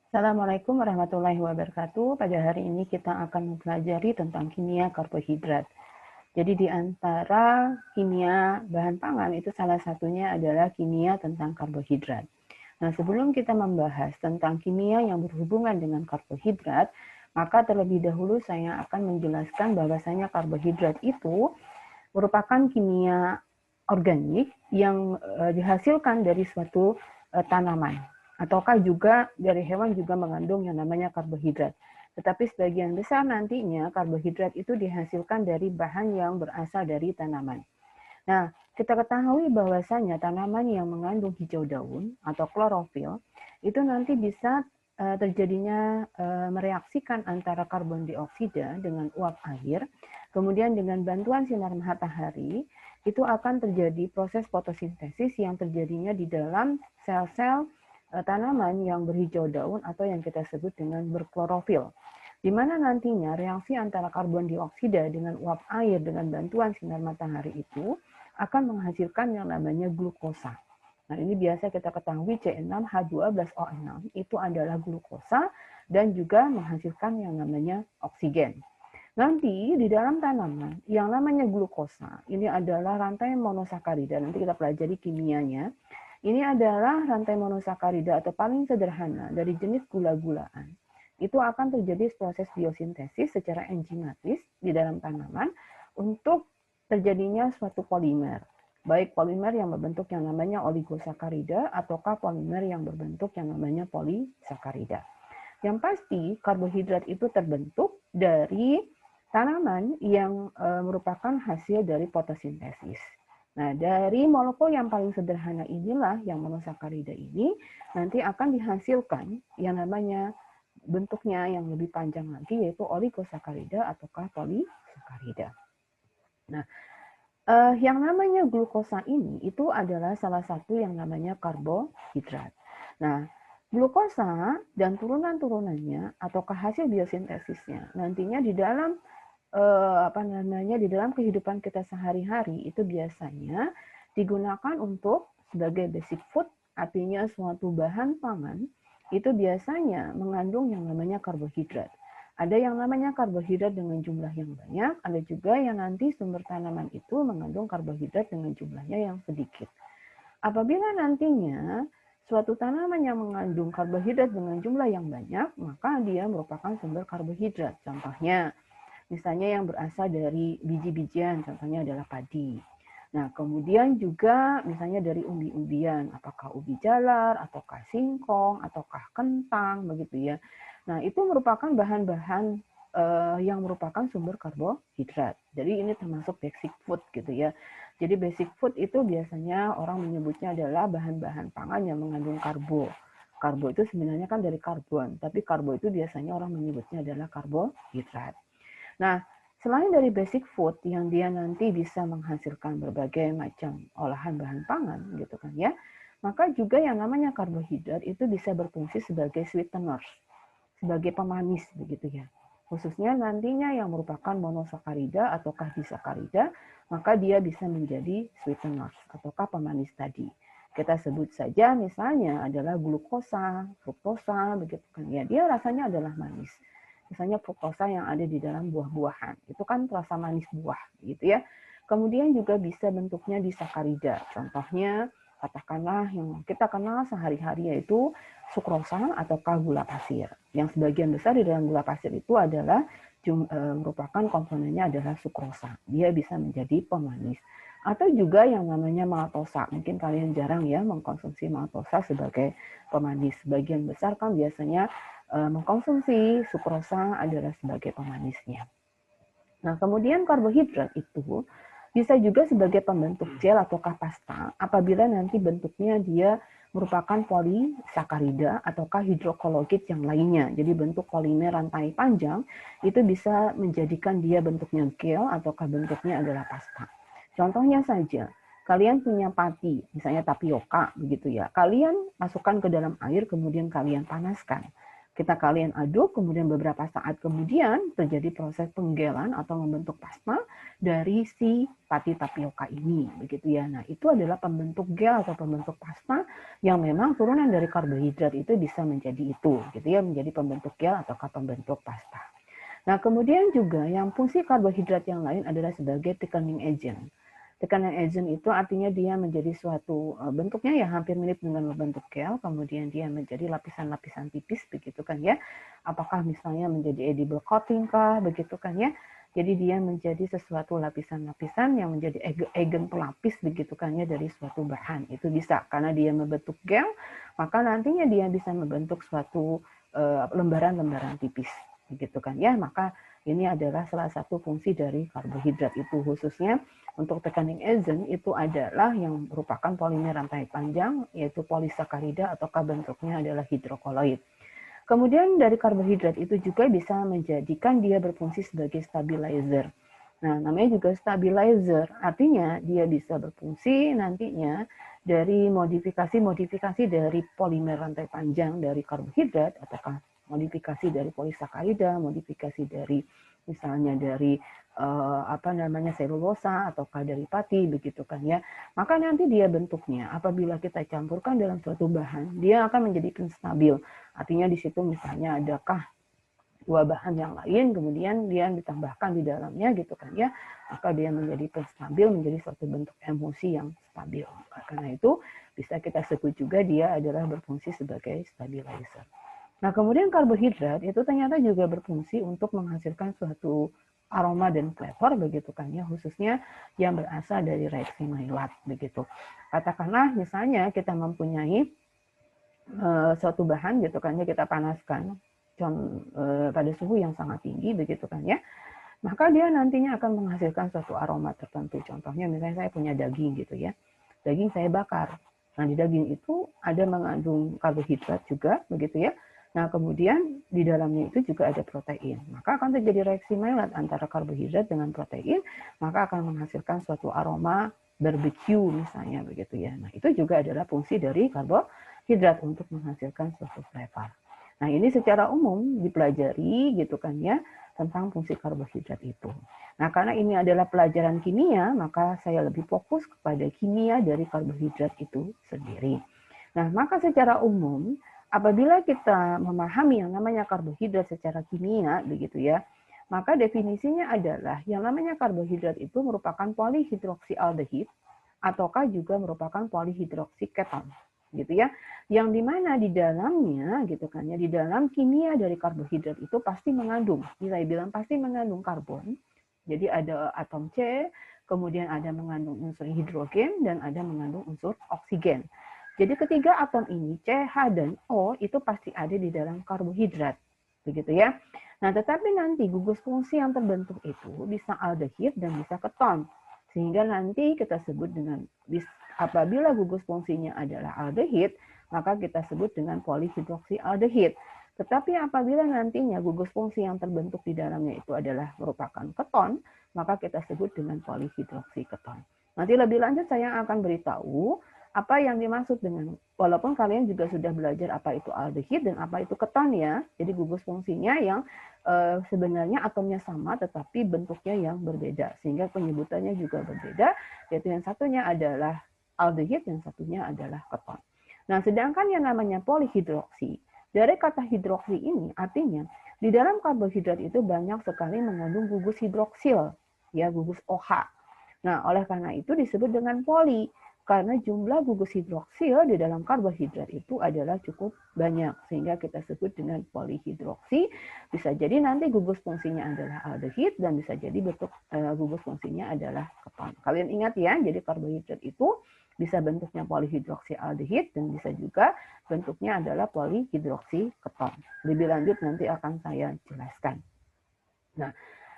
Assalamualaikum warahmatullahi wabarakatuh. Pada hari ini kita akan mempelajari tentang kimia karbohidrat. Jadi di antara kimia bahan pangan itu salah satunya adalah kimia tentang karbohidrat. Nah, sebelum kita membahas tentang kimia yang berhubungan dengan karbohidrat, maka terlebih dahulu saya akan menjelaskan bahwasanya karbohidrat itu merupakan kimia organik yang dihasilkan dari suatu tanaman, ataukah juga dari hewan juga mengandung yang namanya karbohidrat. Tetapi sebagian besar nantinya karbohidrat itu dihasilkan dari bahan yang berasal dari tanaman. Nah, kita ketahui bahwasanya tanaman yang mengandung hijau daun atau klorofil itu nanti bisa terjadinya mereaksikan antara karbon dioksida dengan uap air, kemudian dengan bantuan sinar matahari itu akan terjadi proses fotosintesis yang terjadinya di dalam sel-sel tanaman yang berhijau daun atau yang kita sebut dengan berklorofil, di mana nantinya reaksi antara karbon dioksida dengan uap air dengan bantuan sinar matahari itu akan menghasilkan yang namanya glukosa. Nah, ini biasa kita ketahui C6H12O6 itu adalah glukosa dan juga menghasilkan yang namanya oksigen. Nanti di dalam tanaman yang namanya glukosa, ini adalah rantai monosakarida. Nanti kita pelajari kimianya. Ini adalah rantai monosakarida atau paling sederhana dari jenis gula-gulaan. Itu akan terjadi proses biosintesis secara enzimatis di dalam tanaman untuk terjadinya suatu polimer. Baik polimer yang berbentuk yang namanya oligosakarida ataukah polimer yang berbentuk yang namanya polisakarida. Yang pasti karbohidrat itu terbentuk dari tanaman yang merupakan hasil dari fotosintesis. Nah, dari molekul yang paling sederhana inilah yang monosakarida ini nanti akan dihasilkan yang namanya bentuknya yang lebih panjang lagi yaitu oligosakarida ataukah polisakarida. Nah, yang namanya glukosa ini itu adalah salah satu yang namanya karbohidrat. Nah, glukosa dan turunan-turunannya ataukah hasil biosintesisnya nantinya di dalam di dalam kehidupan kita sehari-hari itu biasanya digunakan untuk sebagai basic food, artinya suatu bahan pangan itu biasanya mengandung yang namanya karbohidrat. Ada yang namanya karbohidrat dengan jumlah yang banyak, ada juga yang nanti sumber tanaman itu mengandung karbohidrat dengan jumlahnya yang sedikit. Apabila nantinya suatu tanaman yang mengandung karbohidrat dengan jumlah yang banyak, maka dia merupakan sumber karbohidrat. Contohnya, misalnya yang berasal dari biji-bijian, contohnya adalah padi. Nah, kemudian juga misalnya dari umbi-umbian, apakah ubi jalar, ataukah singkong, ataukah kentang, begitu ya. Nah, itu merupakan bahan-bahan yang merupakan sumber karbohidrat. Jadi ini termasuk basic food gitu ya. Jadi basic food itu biasanya orang menyebutnya adalah bahan-bahan pangan yang mengandung karbo. Karbo itu sebenarnya kan dari karbon, tapi karbo itu biasanya orang menyebutnya adalah karbohidrat. Nah, selain dari basic food yang dia nanti bisa menghasilkan berbagai macam olahan bahan pangan gitu kan ya, maka juga yang namanya karbohidrat itu bisa berfungsi sebagai sweeteners, sebagai pemanis begitu ya. Khususnya nantinya yang merupakan monosakarida ataukah disakarida, maka dia bisa menjadi sweeteners ataukah pemanis tadi. Kita sebut saja misalnya adalah glukosa, fruktosa, begitu kan ya. Dia rasanya adalah manis. Misalnya fruktosa yang ada di dalam buah-buahan, itu kan rasa manis buah, gitu ya. Kemudian juga bisa bentuknya disakarida. Contohnya katakanlah yang kita kenal sehari-hari yaitu sukrosa ataukah gula pasir. Yang sebagian besar di dalam gula pasir itu adalah merupakan komponennya adalah sukrosa. Dia bisa menjadi pemanis. Atau juga yang namanya maltosa. Mungkin kalian jarang ya mengkonsumsi maltosa sebagai pemanis. Sebagian besar kan biasanya mengkonsumsi sukrosa adalah sebagai pemanisnya. Nah, kemudian karbohidrat itu bisa juga sebagai pembentuk gel ataukah pasta apabila nanti bentuknya dia merupakan polisakarida ataukah hidrokologit yang lainnya. Jadi bentuk polimer rantai panjang itu bisa menjadikan dia bentuknya gel ataukah bentuknya adalah pasta. Contohnya saja, kalian punya pati, misalnya tapioka begitu ya. Kalian masukkan ke dalam air kemudian kalian panaskan. Kita kalian aduk, kemudian beberapa saat kemudian terjadi proses penggelan atau membentuk pasta dari si pati tapioka ini, begitu ya. Nah, itu adalah pembentuk gel atau pembentuk pasta yang memang turunan dari karbohidrat itu bisa menjadi itu, gitu ya, menjadi pembentuk gel atau pembentuk pasta. Nah, kemudian juga yang fungsi karbohidrat yang lain adalah sebagai thickening agent. Thickening agent itu artinya dia menjadi suatu bentuknya ya hampir mirip dengan bentuk gel, kemudian dia menjadi lapisan-lapisan tipis begitu kan ya. Apakah misalnya menjadi edible coating kah begitu kan ya. Jadi dia menjadi sesuatu lapisan-lapisan yang menjadi agen pelapis begitu kan ya dari suatu bahan. Itu bisa karena dia membentuk gel, maka nantinya dia bisa membentuk suatu lembaran-lembaran tipis begitu kan ya. Maka ini adalah salah satu fungsi dari karbohidrat itu, khususnya untuk thickening agent itu adalah yang merupakan polimer rantai panjang, yaitu polisakarida ataukah bentuknya adalah hidrokoloid. Kemudian dari karbohidrat itu juga bisa menjadikan dia berfungsi sebagai stabilizer. Nah, namanya juga stabilizer, artinya dia bisa berfungsi nantinya dari modifikasi-modifikasi dari polimer rantai panjang dari karbohidrat, ataukah modifikasi dari polisakarida, modifikasi dari misalnya dari selulosa ataukah dari pati begitu kan ya. Maka nanti dia bentuknya apabila kita campurkan dalam suatu bahan, dia akan menjadi stabil. Artinya di situ misalnya adakah dua bahan yang lain, kemudian dia ditambahkan di dalamnya gitu kan ya, maka dia menjadi stabil, menjadi suatu bentuk emulsi yang stabil. Karena itu bisa kita sebut juga dia adalah berfungsi sebagai stabilizer. Nah, kemudian karbohidrat itu ternyata juga berfungsi untuk menghasilkan suatu aroma dan flavor begitu kan ya, khususnya yang berasal dari reaksi Maillard begitu. Katakanlah misalnya kita mempunyai suatu bahan gitu kan ya, kita panaskan pada suhu yang sangat tinggi begitu kan ya, maka dia nantinya akan menghasilkan suatu aroma tertentu. Contohnya misalnya saya punya daging gitu ya, daging saya bakar. Nah, di daging itu ada mengandung karbohidrat juga begitu ya. Nah, kemudian di dalamnya itu juga ada protein. Maka akan terjadi reaksi Maillard antara karbohidrat dengan protein, maka akan menghasilkan suatu aroma barbecue misalnya begitu ya. Nah, itu juga adalah fungsi dari karbohidrat untuk menghasilkan suatu flavor. Nah, ini secara umum dipelajari gitu kan ya tentang fungsi karbohidrat itu. Nah, karena ini adalah pelajaran kimia, maka saya lebih fokus kepada kimia dari karbohidrat itu sendiri. Nah, maka secara umum apabila kita memahami yang namanya karbohidrat secara kimia begitu ya, maka definisinya adalah yang namanya karbohidrat itu merupakan polihidroksialdehid ataukah juga merupakan polihidroksiketon gitu ya, yang dimana di dalamnya gitu kan ya, di dalam kimia dari karbohidrat itu pasti mengandung, saya bilang pasti mengandung karbon. Jadi ada atom C, kemudian ada mengandung unsur hidrogen dan ada mengandung unsur oksigen. Jadi ketiga atom ini C, H dan O itu pasti ada di dalam karbohidrat begitu ya. Nah, tetapi nanti gugus fungsi yang terbentuk itu bisa aldehid dan bisa keton, sehingga nanti kita sebut dengan apabila gugus fungsinya adalah aldehid, maka kita sebut dengan polihidroksialdehid. Tetapi apabila nantinya gugus fungsi yang terbentuk di dalamnya itu adalah merupakan keton, maka kita sebut dengan polihidroksiketon. Nanti lebih lanjut saya akan beritahu apa yang dimaksud dengan, walaupun kalian juga sudah belajar apa itu aldehid dan apa itu keton ya. Jadi gugus fungsinya yang sebenarnya atomnya sama tetapi bentuknya yang berbeda, sehingga penyebutannya juga berbeda, yaitu yang satunya adalah aldehid, yang satunya adalah keton. Nah, sedangkan yang namanya polihidroksi, dari kata hidroksi ini artinya di dalam karbohidrat itu banyak sekali mengandung gugus hidroksil, ya, gugus OH. Nah, oleh karena itu disebut dengan poli, karena jumlah gugus hidroksil di dalam karbohidrat itu adalah cukup banyak, sehingga kita sebut dengan polihidroksi. Bisa jadi nanti gugus fungsinya adalah aldehid dan bisa jadi bentuk gugus fungsinya adalah keton. Kalian ingat ya, jadi karbohidrat itu bisa bentuknya polihidroksialdehid dan bisa juga bentuknya adalah polihidroksiketon. Lebih lanjut nanti akan saya jelaskan. Nah,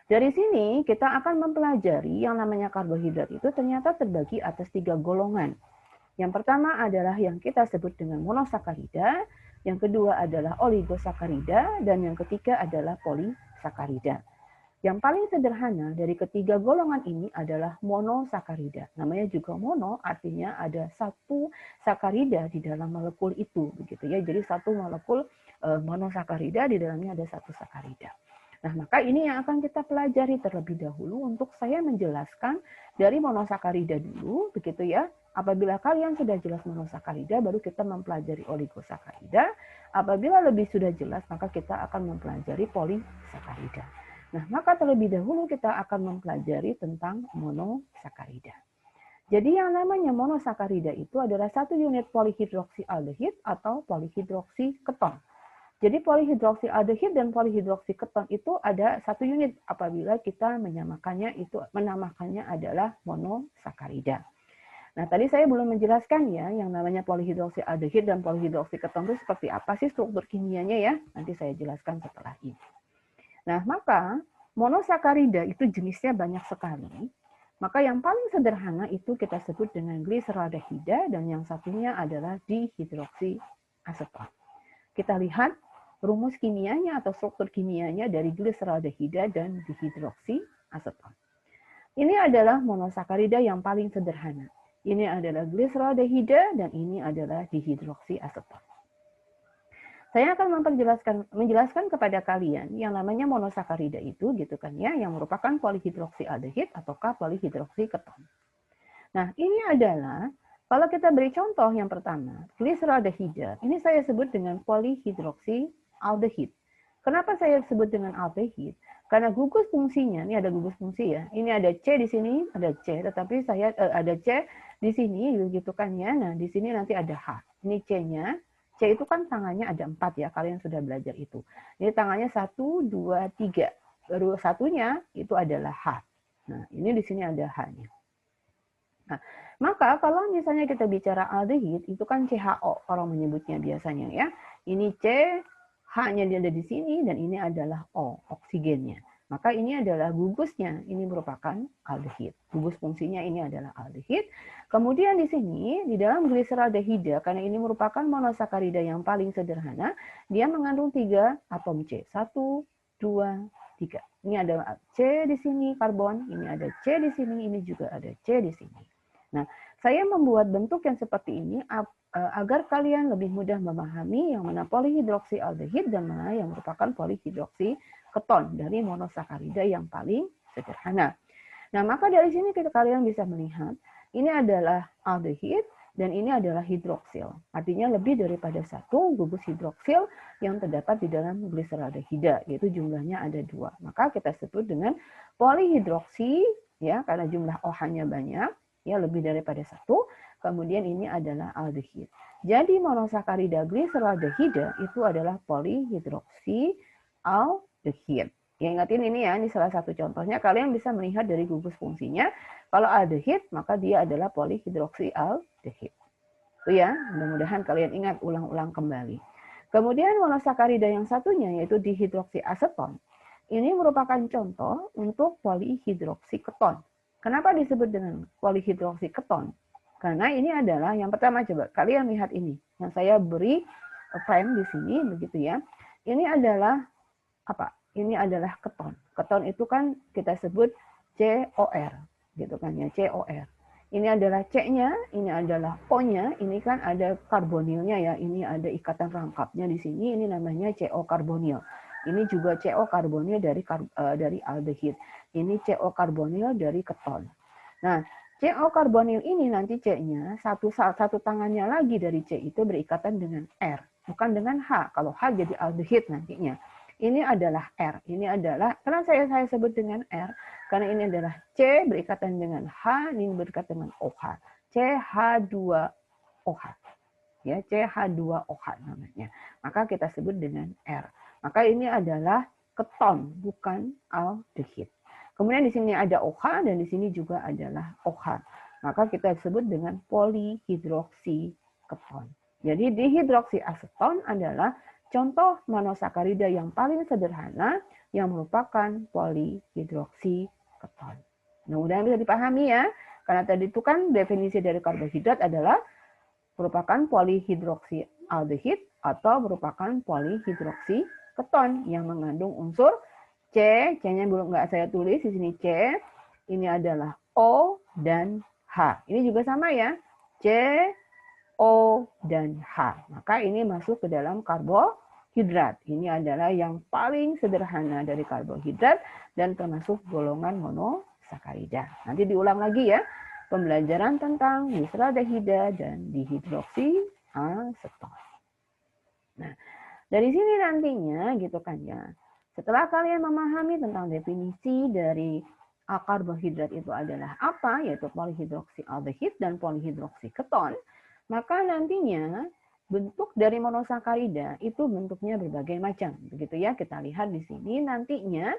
dari sini kita akan mempelajari yang namanya karbohidrat itu ternyata terbagi atas 3 golongan. Yang pertama adalah yang kita sebut dengan monosakarida, yang kedua adalah oligosakarida, dan yang ketiga adalah polisakarida. Yang paling sederhana dari ketiga golongan ini adalah monosakarida. Namanya juga mono, artinya ada satu sakarida di dalam molekul itu, begitu ya. Jadi satu molekul monosakarida, di dalamnya ada satu sakarida. Nah, maka ini yang akan kita pelajari terlebih dahulu untuk saya menjelaskan dari monosakarida dulu, begitu ya. Apabila kalian sudah jelas monosakarida, baru kita mempelajari oligosakarida. Apabila lebih sudah jelas, maka kita akan mempelajari polisakarida. Nah, maka terlebih dahulu kita akan mempelajari tentang monosakarida. Jadi yang namanya monosakarida itu adalah satu unit polihidroksialdehid atau polihidroksiketon. Jadi polihidroksialdehid dan polihidroksiketon itu ada satu unit apabila kita menamakannya adalah monosakarida. Nah, tadi saya belum menjelaskan ya yang namanya polihidroksialdehid dan polihidroksiketon itu seperti apa sih struktur kimianya ya. Nanti saya jelaskan setelah ini. Nah, maka monosakarida itu jenisnya banyak sekali. Maka yang paling sederhana itu kita sebut dengan gliseraldehida dan yang satunya adalah dihidroksiaseton. Kita lihat rumus kimianya atau struktur kimianya dari gliseraldehida dan dihidroksiaseton. Ini adalah monosakarida yang paling sederhana. Ini adalah gliseraldehida dan ini adalah dihidroksiaseton. Saya akan menjelaskan kepada kalian yang namanya monosakarida itu gitu kan ya, yang merupakan polihidroksialdehid ataukah polihidroksiketon. Nah, ini adalah kalau kita beri contoh yang pertama, gliseraldehida, ini saya sebut dengan polihidroksialdehid. Kenapa saya sebut dengan aldehid? Karena gugus fungsinya, ini ada gugus fungsi ya. Ini ada C di sini, ada C, tetapi saya ada C di sini gitu kan ya. Nah, di sini nanti ada H. Ini C-nya. C itu kan tangannya ada 4 ya, kalian sudah belajar itu. Ini tangannya 1, 2, 3. Baru satunya itu adalah H. Nah, ini di sini ada H-nya. Nah, maka kalau misalnya kita bicara aldehid, itu kan CHO, orang menyebutnya biasanya ya. Ini C, H-nya ada di sini, dan ini adalah O, oksigennya. Maka ini adalah gugusnya, ini merupakan aldehid. Gugus fungsinya ini adalah aldehid. Kemudian di sini, di dalam gliseraldehida, karena ini merupakan monosakarida yang paling sederhana, dia mengandung 3 atom C. 1, 2, 3. Ini ada C di sini, karbon. Ini ada C di sini, ini juga ada C di sini. Nah, saya membuat bentuk yang seperti ini agar kalian lebih mudah memahami yang mana polihidroksialdehid dan mana yang merupakan polihidroksiketon dari monosakarida yang paling sederhana. Nah, maka dari sini kalian bisa melihat ini adalah aldehid dan ini adalah hidroksil. Artinya lebih daripada satu gugus hidroksil yang terdapat di dalam gliseraldehida, yaitu jumlahnya ada 2. Maka kita sebut dengan polihidroksi ya, karena jumlah OH-nya banyak, ya lebih daripada 1. Kemudian ini adalah aldehid. Jadi monosakarida gliseraldehida itu adalah polihidroksialdehid. Ya, ingatin ini ya, ini salah satu contohnya. Kalian bisa melihat dari gugus fungsinya. Kalau aldehid, maka dia adalah polihidroksialdehid. Itu ya, mudah-mudahan kalian ingat ulang-ulang kembali. Kemudian monosakarida yang satunya yaitu dihidroksiaseton. Ini merupakan contoh untuk polihidroksiketon. Kenapa disebut dengan polihidroksiketon? Karena ini adalah yang pertama, coba kalian lihat ini. Yang saya beri frame di sini begitu ya. Ini adalah apa? Ini adalah keton. Keton itu kan kita sebut COR gitu kan ya, COR. Ini adalah C-nya, ini adalah O-nya, ini kan ada karbonilnya ya. Ini ada ikatan rangkapnya di sini, ini namanya CO karbonil. Ini juga CO karbonil dari aldehid. Ini CO karbonil dari keton. Nah, CO karbonil ini nanti C-nya satu tangannya lagi dari C itu berikatan dengan R, bukan dengan H. Kalau H jadi aldehid nantinya. Ini adalah R. Ini adalah karena saya sebut dengan R karena ini adalah C berikatan dengan H, ini berikatan dengan OH. CH2OH. Ya, CH2OH namanya. Maka kita sebut dengan R. Maka ini adalah keton, bukan aldehid. Kemudian di sini ada OH dan di sini juga adalah OH. Maka kita sebut dengan polihidroksiketon. Jadi dihidroksiaseton adalah contoh monosakarida yang paling sederhana yang merupakan polihidroksiketon. Mudah-mudahan bisa dipahami ya. Karena tadi itu kan definisi dari karbohidrat adalah merupakan polihidroksialdehid atau merupakan polihidroksiketon yang mengandung unsur C-nya belum nggak saya tulis di sini C. Ini adalah O dan H. Ini juga sama ya, C, O, dan H. Maka ini masuk ke dalam karbohidrat. Ini adalah yang paling sederhana dari karbohidrat dan termasuk golongan monosakarida. Nanti diulang lagi ya, pembelajaran tentang glyceraldehida dan dihidroksiaseton. Nah, dari sini nantinya gitu kan ya, setelah kalian memahami tentang definisi dari karbohidrat itu adalah apa, yaitu polyhidroksialdehid dan polyhidroksiketon, maka nantinya bentuk dari monosakarida itu bentuknya berbagai macam. Begitu ya, kita lihat di sini nantinya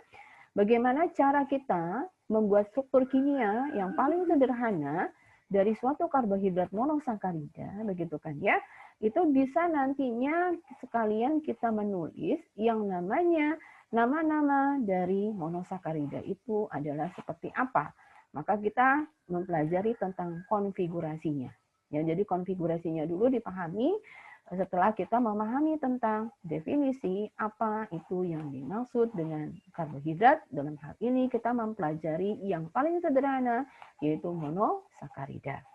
bagaimana cara kita membuat struktur kimia yang paling sederhana dari suatu karbohidrat monosakarida, begitu kan ya. Itu bisa nantinya sekalian kita menulis yang namanya nama-nama dari monosakarida itu adalah seperti apa. Maka kita mempelajari tentang konfigurasinya. Ya, jadi konfigurasinya dulu dipahami setelah kita memahami tentang definisi apa itu yang dimaksud dengan karbohidrat. Dalam hal ini kita mempelajari yang paling sederhana yaitu monosakarida.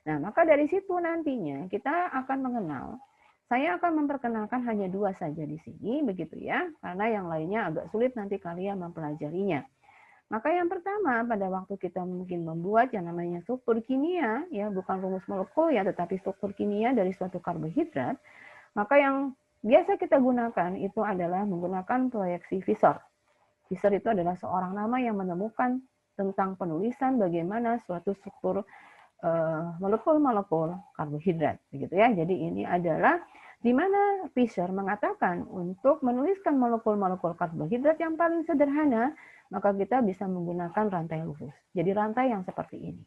Nah, maka dari situ nantinya kita akan mengenal. Saya akan memperkenalkan hanya 2 saja di sini, begitu ya, karena yang lainnya agak sulit nanti kalian mempelajarinya. Maka yang pertama, pada waktu kita mungkin membuat yang namanya struktur kimia, ya bukan rumus molekul ya, tetapi struktur kimia dari suatu karbohidrat, maka yang biasa kita gunakan itu adalah menggunakan proyeksi Fischer. Fischer itu adalah seorang nama yang menemukan tentang penulisan bagaimana suatu struktur molekul-molekul karbohidrat, begitu ya. Jadi ini adalah di mana Fischer mengatakan untuk menuliskan molekul-molekul karbohidrat yang paling sederhana, maka kita bisa menggunakan rantai lurus. Jadi rantai yang seperti ini.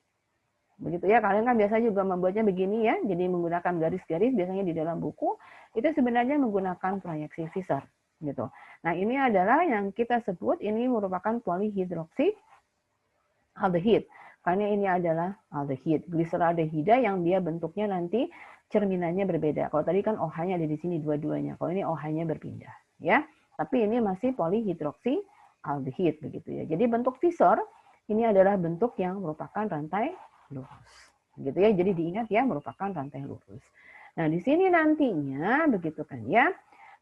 Begitu ya, kalian kan biasa juga membuatnya begini ya, jadi menggunakan garis-garis biasanya di dalam buku, itu sebenarnya menggunakan proyeksi Fischer. Gitu. Nah ini adalah yang kita sebut ini merupakan polyhidroksialdehid. Karena ini adalah aldehid, gliseraldehida yang dia bentuknya nanti cerminannya berbeda. Kalau tadi kan OH-nya ada di sini dua-duanya. Kalau ini OH-nya berpindah, ya. Tapi ini masih polyhidroksialdehid begitu ya. Jadi bentuk Fischer ini adalah bentuk yang merupakan rantai lurus. Begitu ya. Jadi diingat ya, merupakan rantai lurus. Nah, di sini nantinya begitu kan ya,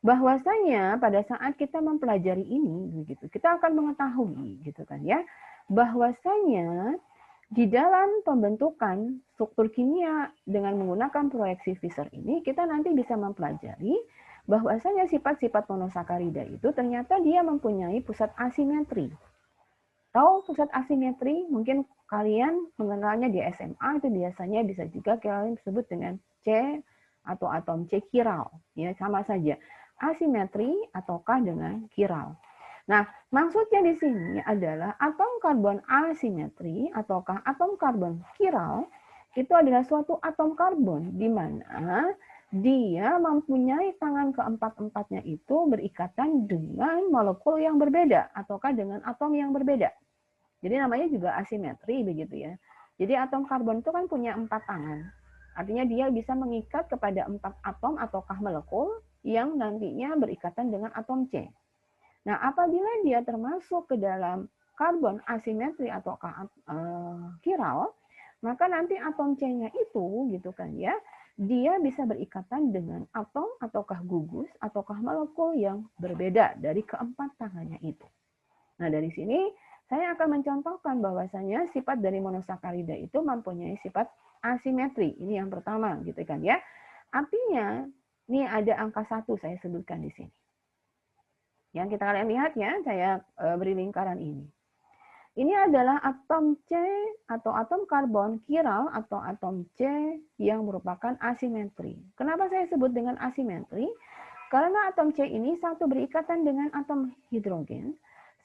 bahwasanya pada saat kita mempelajari ini begitu, kita akan mengetahui gitu kan ya, bahwasanya di dalam pembentukan struktur kimia dengan menggunakan proyeksi Fischer ini, kita nanti bisa mempelajari bahwasanya sifat-sifat monosakarida itu ternyata dia mempunyai pusat asimetri. Tahu pusat asimetri? Mungkin kalian mengenalnya di SMA, itu biasanya bisa juga kalian sebut dengan C atau atom C chiral. Ya, sama saja. Asimetri ataukah dengan chiral. Nah, maksudnya di sini adalah atom karbon asimetri ataukah atom karbon chiral itu adalah suatu atom karbon di mana dia mempunyai tangan keempat-empatnya itu berikatan dengan molekul yang berbeda ataukah dengan atom yang berbeda. Jadi namanya juga asimetri begitu ya. Jadi atom karbon itu kan punya 4 tangan. Artinya dia bisa mengikat kepada 4 atom ataukah molekul yang nantinya berikatan dengan atom C. Nah, apabila dia termasuk ke dalam karbon asimetri atau chiral, maka nanti atom C-nya itu gitu kan ya, dia bisa berikatan dengan atom ataukah gugus ataukah molekul yang berbeda dari keempat tangannya itu. Nah, dari sini saya akan mencontohkan bahwasanya sifat dari monosakarida itu mempunyai sifat asimetri. Ini yang pertama gitu kan ya. Artinya, ini ada angka 1 saya sebutkan di sini. Yang kita kalian lihat ya, saya beri lingkaran ini. Ini adalah atom C atau atom karbon chiral atau atom C yang merupakan asimetri. Kenapa saya sebut dengan asimetri? Karena atom C ini satu berikatan dengan atom hidrogen,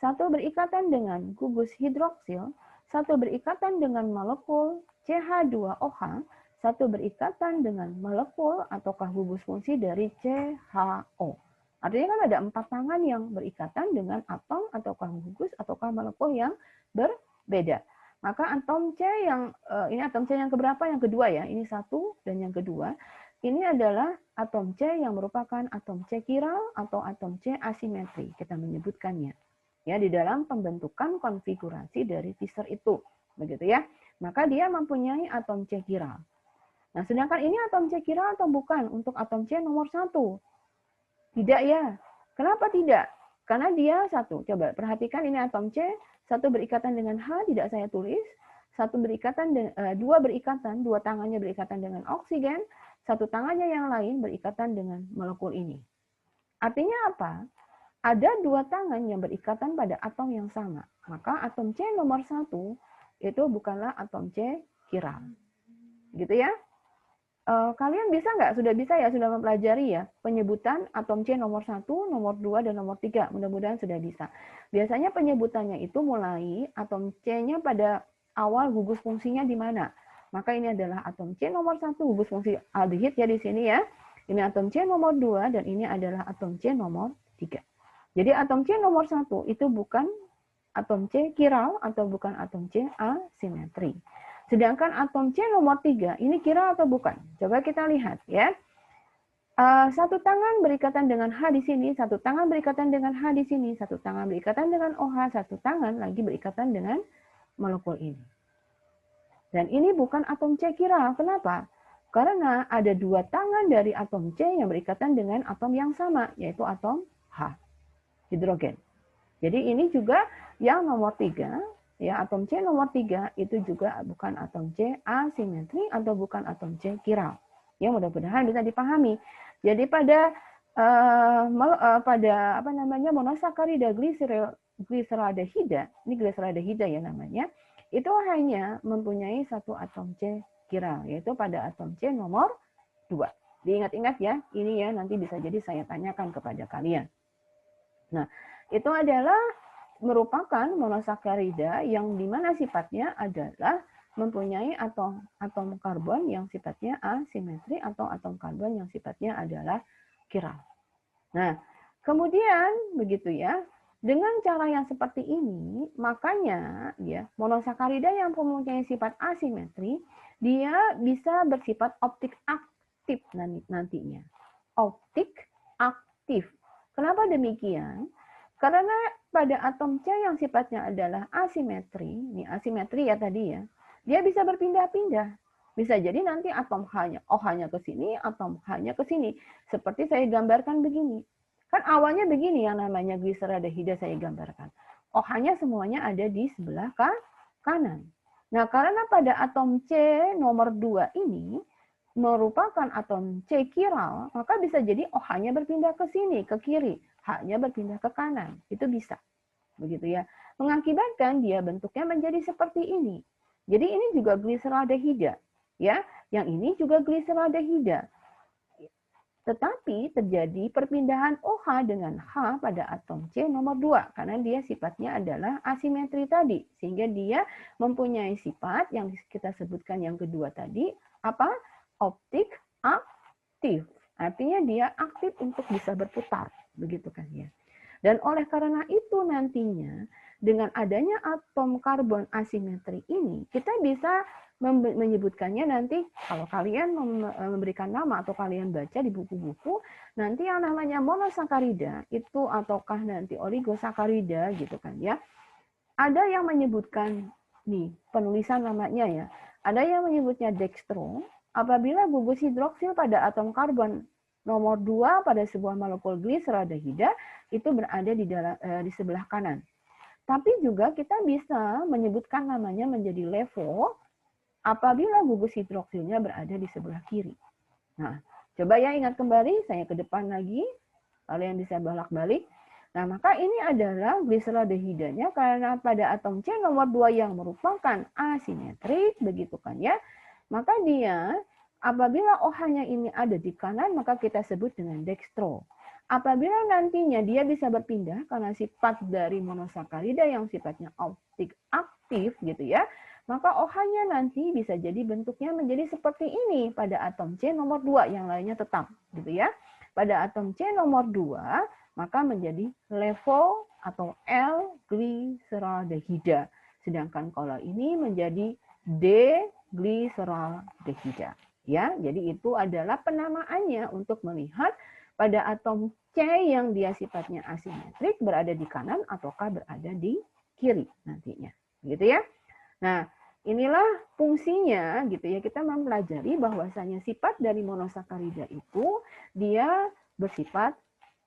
satu berikatan dengan gugus hidroksil, satu berikatan dengan molekul CH2OH, satu berikatan dengan molekul ataukah gugus fungsi dari CHO. Artinya kan ada 4 tangan yang berikatan dengan atom ataukah gugus ataukah molekul yang berbeda. Maka atom C yang ini atom C yang keberapa? Yang kedua ya. Ini 1 dan yang kedua. Ini adalah atom C yang merupakan atom C chiral atau atom C asimetri kita menyebutkannya. ya di dalam pembentukan konfigurasi dari teaser itu, begitu ya. Maka dia mempunyai atom C chiral. Nah, sedangkan ini atom C chiral atau bukan untuk atom C nomor 1? Tidak ya. Kenapa tidak? Karena dia satu. Coba perhatikan ini atom C, satu berikatan dengan H, tidak saya tulis. Satu berikatan, dua berikatan, dua tangannya berikatan dengan oksigen, satu tangannya yang lain berikatan dengan molekul ini. Artinya apa? Ada dua tangan yang berikatan pada atom yang sama. Maka atom C nomor 1 itu bukanlah atom C chiral. Gitu ya. Kalian bisa nggak? Sudah bisa ya, sudah mempelajari ya penyebutan atom C nomor 1, nomor 2, dan nomor 3. Mudah-mudahan sudah bisa. Biasanya penyebutannya itu mulai atom C-nya pada awal gugus fungsinya di mana. Maka ini adalah atom C nomor 1, gugus fungsi aldehid ya di sini ya. Ini atom C nomor 2, dan ini adalah atom C nomor 3. Jadi atom C nomor 1 itu bukan atom C chiral atau bukan atom C asimetri. Sedangkan atom C nomor 3 ini chiral atau bukan? Coba kita lihat ya. Satu tangan berikatan dengan H di sini, satu tangan berikatan dengan H di sini, satu tangan berikatan dengan OH, satu tangan lagi berikatan dengan molekul ini. Dan ini bukan atom C chiral. Kenapa? Karena ada dua tangan dari atom C yang berikatan dengan atom yang sama, yaitu atom H, hidrogen. Jadi ini juga yang nomor 3, ya atom C nomor 3 itu juga bukan atom C asimetri atau bukan atom C chiral. Ya mudah-mudahan bisa dipahami. Jadi pada monosakarida gliseraldehida, ini gliseraldehida ya namanya, itu hanya mempunyai satu atom C chiral, yaitu pada atom C nomor 2. Diingat-ingat ya, ini ya nanti bisa jadi saya tanyakan kepada kalian. Nah, itu adalah merupakan monosakarida yang dimana sifatnya adalah mempunyai atom karbon yang sifatnya asimetri atau atom karbon yang sifatnya adalah chiral. Nah, kemudian begitu ya, dengan cara yang seperti ini, makanya ya monosakarida yang mempunyai sifat asimetri, dia bisa bersifat optik aktif nantinya. Optik aktif. Kenapa demikian? Karena pada atom C yang sifatnya adalah asimetri, ini asimetri ya tadi ya, dia bisa berpindah-pindah. Bisa jadi nanti atom OH-nya ke sini, atom H-nya ke sini. Seperti saya gambarkan begini. Kan awalnya begini yang namanya gliseraldehida saya gambarkan. OH-nya semuanya ada di sebelah kanan. Nah, karena pada atom C nomor 2 ini merupakan atom C chiral, maka bisa jadi OH-nya berpindah ke sini, ke kiri. H-nya berpindah ke kanan. Itu bisa. Begitu ya. Mengakibatkan dia bentuknya menjadi seperti ini. Jadi ini juga gliseraldehida. Ya, yang ini juga gliseraldehida. Tetapi terjadi perpindahan OH dengan H pada atom C nomor 2 karena dia sifatnya adalah asimetri tadi, sehingga dia mempunyai sifat yang kita sebutkan yang kedua tadi, apa? Optik aktif. Artinya dia aktif untuk bisa berputar, begitu kan ya. Dan oleh karena itu nantinya dengan adanya atom karbon asimetri ini, kita bisa menyebutkannya nanti kalau kalian memberikan nama atau kalian baca di buku-buku, nanti yang namanya monosakarida itu ataukah nanti oligosakarida gitu kan ya. Ada yang menyebutkan nih penulisan namanya ya. Ada yang menyebutnya dextro apabila gugus hidroksil pada atom karbon nomor 2 pada sebuah molekul gliseraldehida itu berada di sebelah kanan. Tapi juga kita bisa menyebutkan namanya menjadi levo apabila gugus hidroksilnya berada di sebelah kiri. Nah, coba ya ingat kembali, saya ke depan lagi, kalian bisa bolak-balik. Nah, maka ini adalah gliseraldehidanya karena pada atom C nomor 2 yang merupakan asimetrik, begitu kan ya, maka dia apabila OH-nya ini ada di kanan, maka kita sebut dengan dextro. Apabila nantinya dia bisa berpindah karena sifat dari monosakarida yang sifatnya optik aktif gitu ya, maka OH-nya nanti bisa jadi bentuknya menjadi seperti ini pada atom C nomor 2, yang lainnya tetap gitu ya. Pada atom C nomor 2, maka menjadi levo atau L-gliseraldehida. Sedangkan kalau ini menjadi D-gliseraldehida. Ya, jadi itu adalah penamaannya untuk melihat pada atom C yang dia sifatnya asimetrik berada di kanan ataukah berada di kiri nantinya. Gitu ya. Nah, inilah fungsinya gitu ya, kita mempelajari bahwasanya sifat dari monosakarida itu dia bersifat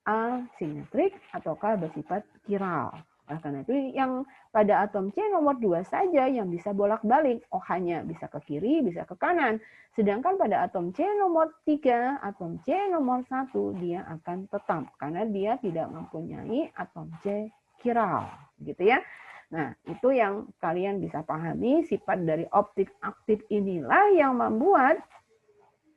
asimetrik ataukah bersifat chiral. Nah, karena itu yang pada atom C nomor 2 saja yang bisa bolak-balik, OH-nya bisa ke kiri, bisa ke kanan. Sedangkan pada atom C nomor 3, atom C nomor 1 dia akan tetap karena dia tidak mempunyai atom C chiral, gitu ya. Nah, itu yang kalian bisa pahami, sifat dari optik aktif inilah yang membuat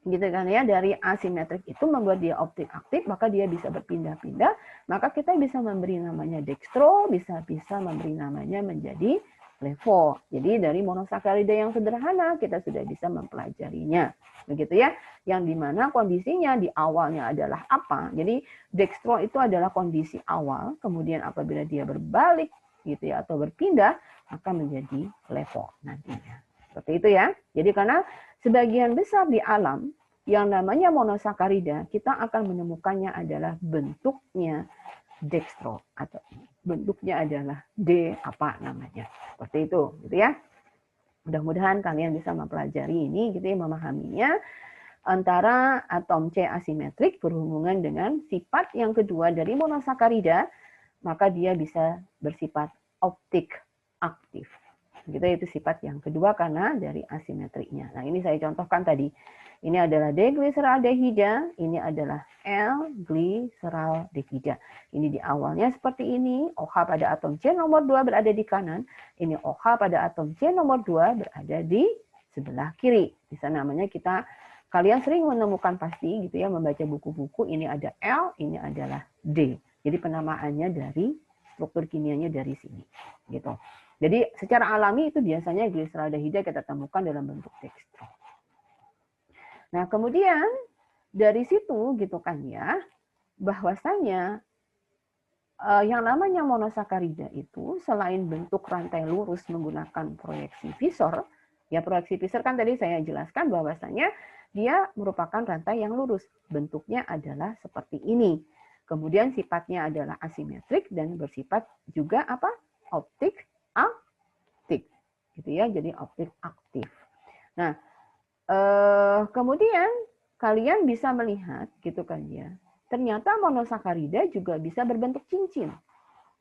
gitu kan ya, dari asimetrik itu membuat dia optik aktif, maka dia bisa berpindah-pindah, maka kita bisa memberi namanya dextro, bisa memberi namanya menjadi levo. Jadi dari monosakarida yang sederhana kita sudah bisa mempelajarinya, begitu ya, yang dimana kondisinya di awalnya adalah apa. Jadi dextro itu adalah kondisi awal, kemudian apabila dia berbalik gitu ya atau berpindah maka menjadi levo nantinya. Seperti itu ya. Jadi karena sebagian besar di alam yang namanya monosakarida kita akan menemukannya adalah bentuknya dextro atau bentuknya adalah D apa namanya. Seperti itu, gitu ya. Mudah-mudahan kalian bisa mempelajari ini gitu ya, memahaminya antara atom C asimetrik berhubungan dengan sifat yang kedua dari monosakarida, maka dia bisa bersifat optik aktif. Gitu, itu sifat yang kedua karena dari asimetriknya. Nah, ini saya contohkan tadi. Ini adalah D-gliseraldehida, ini adalah L-gliseraldehida. Ini di awalnya seperti ini, OH pada atom C nomor 2 berada di kanan, ini OH pada atom C nomor 2 berada di sebelah kiri. Bisa namanya kalian sering menemukan pasti gitu ya, membaca buku-buku, ini ada L, ini adalah D. Jadi penamaannya dari struktur kimianya dari sini. Gitu. Jadi secara alami itu biasanya gliseraldehida kita temukan dalam bentuk dextro. Nah, kemudian dari situ gitu kan ya, bahwasanya yang namanya monosakarida itu selain bentuk rantai lurus menggunakan proyeksi Visor, ya proyeksi Visor kan tadi saya jelaskan bahwasanya dia merupakan rantai yang lurus. Bentuknya adalah seperti ini. Kemudian sifatnya adalah asimetrik dan bersifat juga apa? Optik aktif. Gitu ya, jadi optik aktif. Nah, kemudian kalian bisa melihat gitu kan ya, ternyata monosakarida juga bisa berbentuk cincin.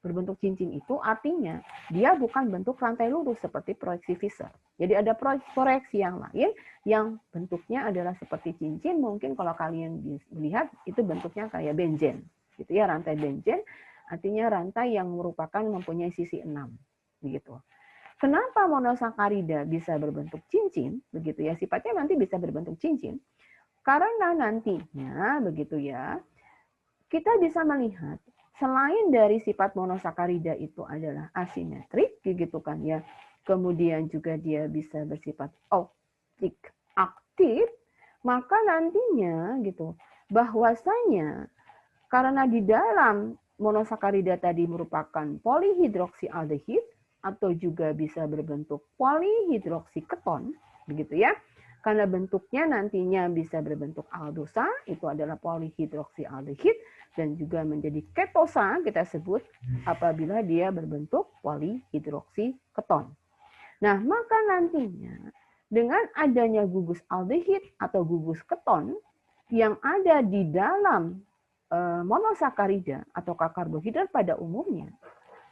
Berbentuk cincin itu artinya dia bukan bentuk rantai lurus seperti proyeksi Visor. Jadi ada proyeksi yang lain yang bentuknya adalah seperti cincin. Mungkin kalau kalian melihat itu bentuknya kayak benzen, gitu ya, rantai benzen. Artinya rantai yang merupakan mempunyai sisi 6, begitu. Kenapa monosakarida bisa berbentuk cincin? Begitu ya, sifatnya nanti bisa berbentuk cincin. Karena nantinya, begitu ya, kita bisa melihat selain dari sifat monosakarida itu adalah asimetrik, gitu kan ya. Kemudian juga dia bisa bersifat optik aktif, maka nantinya gitu bahwasanya karena di dalam monosakarida tadi merupakan polihidroksialdehid atau juga bisa berbentuk polihidroksiketon, begitu ya. Karena bentuknya nantinya bisa berbentuk aldosa, itu adalah polihidroksialdehid, dan juga menjadi ketosa kita sebut apabila dia berbentuk polihidroksiketon. Nah, maka nantinya dengan adanya gugus aldehid atau gugus keton yang ada di dalam monosakarida atau karbohidrat pada umumnya,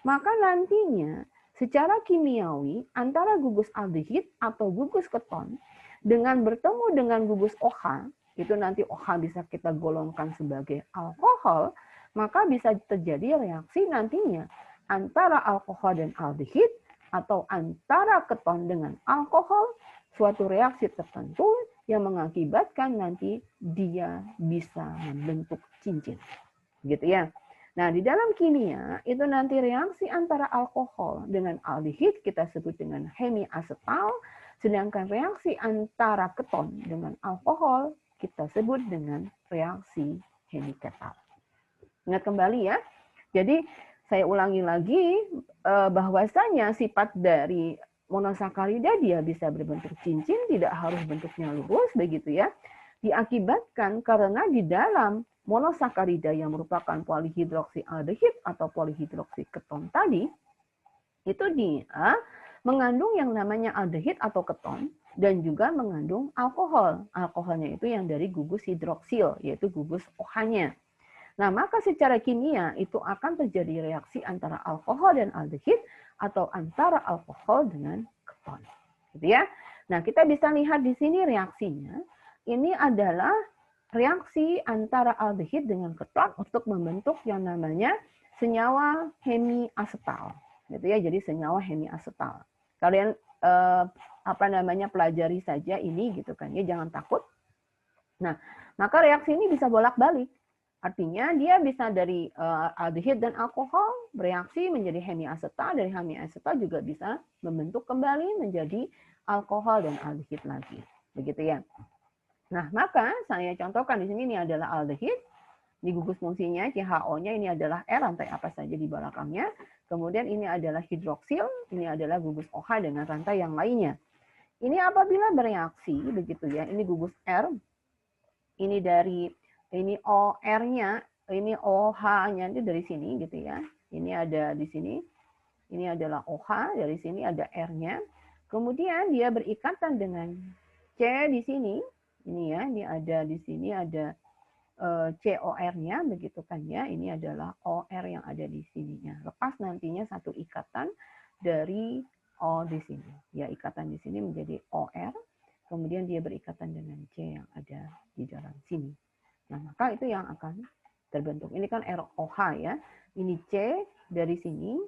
maka nantinya secara kimiawi antara gugus aldehid atau gugus keton dengan bertemu dengan gugus OH, itu nanti OH bisa kita golongkan sebagai alkohol, maka bisa terjadi reaksi nantinya antara alkohol dan aldehid atau antara keton dengan alkohol, suatu reaksi tertentu yang mengakibatkan nanti dia bisa membentuk cincin. Gitu ya. Nah, di dalam kimia itu nanti reaksi antara alkohol dengan aldehid kita sebut dengan hemiasetal, sedangkan reaksi antara keton dengan alkohol kita sebut dengan reaksi hemiketal. Ingat kembali ya. Jadi saya ulangi lagi bahwasanya sifat dari monosakarida dia bisa berbentuk cincin, tidak harus bentuknya lurus begitu ya. Diakibatkan karena di dalam monosakarida yang merupakan polihidroksialdehid atau polihidroksiketon tadi, itu dia mengandung yang namanya aldehid atau keton dan juga mengandung alkohol. Alkoholnya itu yang dari gugus hidroksil, yaitu gugus OH-nya. Nah, maka secara kimia itu akan terjadi reaksi antara alkohol dan aldehid atau antara alkohol dengan keton. Gitu ya. Nah, kita bisa lihat di sini reaksinya. Ini adalah reaksi antara aldehid dengan keton untuk membentuk yang namanya senyawa hemiasetal. Gitu ya. Jadi senyawa hemiasetal. Kalian pelajari saja ini gitu kan ya, jangan takut. Nah, maka reaksi ini bisa bolak-balik. Artinya dia bisa dari aldehid dan alkohol bereaksi menjadi hemiasetal, dari hemiasetal juga bisa membentuk kembali menjadi alkohol dan aldehid lagi. Begitu ya. Nah, maka saya contohkan di sini ini adalah aldehid. Di gugus fungsinya CHO-nya ini adalah R, rantai apa saja di belakangnya. Kemudian ini adalah hidroksil, ini adalah gugus OH dengan rantai yang lainnya. Ini apabila bereaksi begitu ya, ini gugus R, ini dari ini OR-nya, ini OH-nya itu dari sini gitu ya. Ini ada di sini. Ini adalah OH, dari sini ada R-nya. Kemudian dia berikatan dengan C di sini. Ini ya, ini ada di sini ada COR-nya begitu kan ya. Ini adalah OR yang ada di sininya. Lepas nantinya satu ikatan dari O di sini. Ya, ikatan di sini menjadi OR. Kemudian dia berikatan dengan C yang ada di dalam sini. Nah, maka itu yang akan terbentuk. Ini kan ROH ya. Ini C dari sini,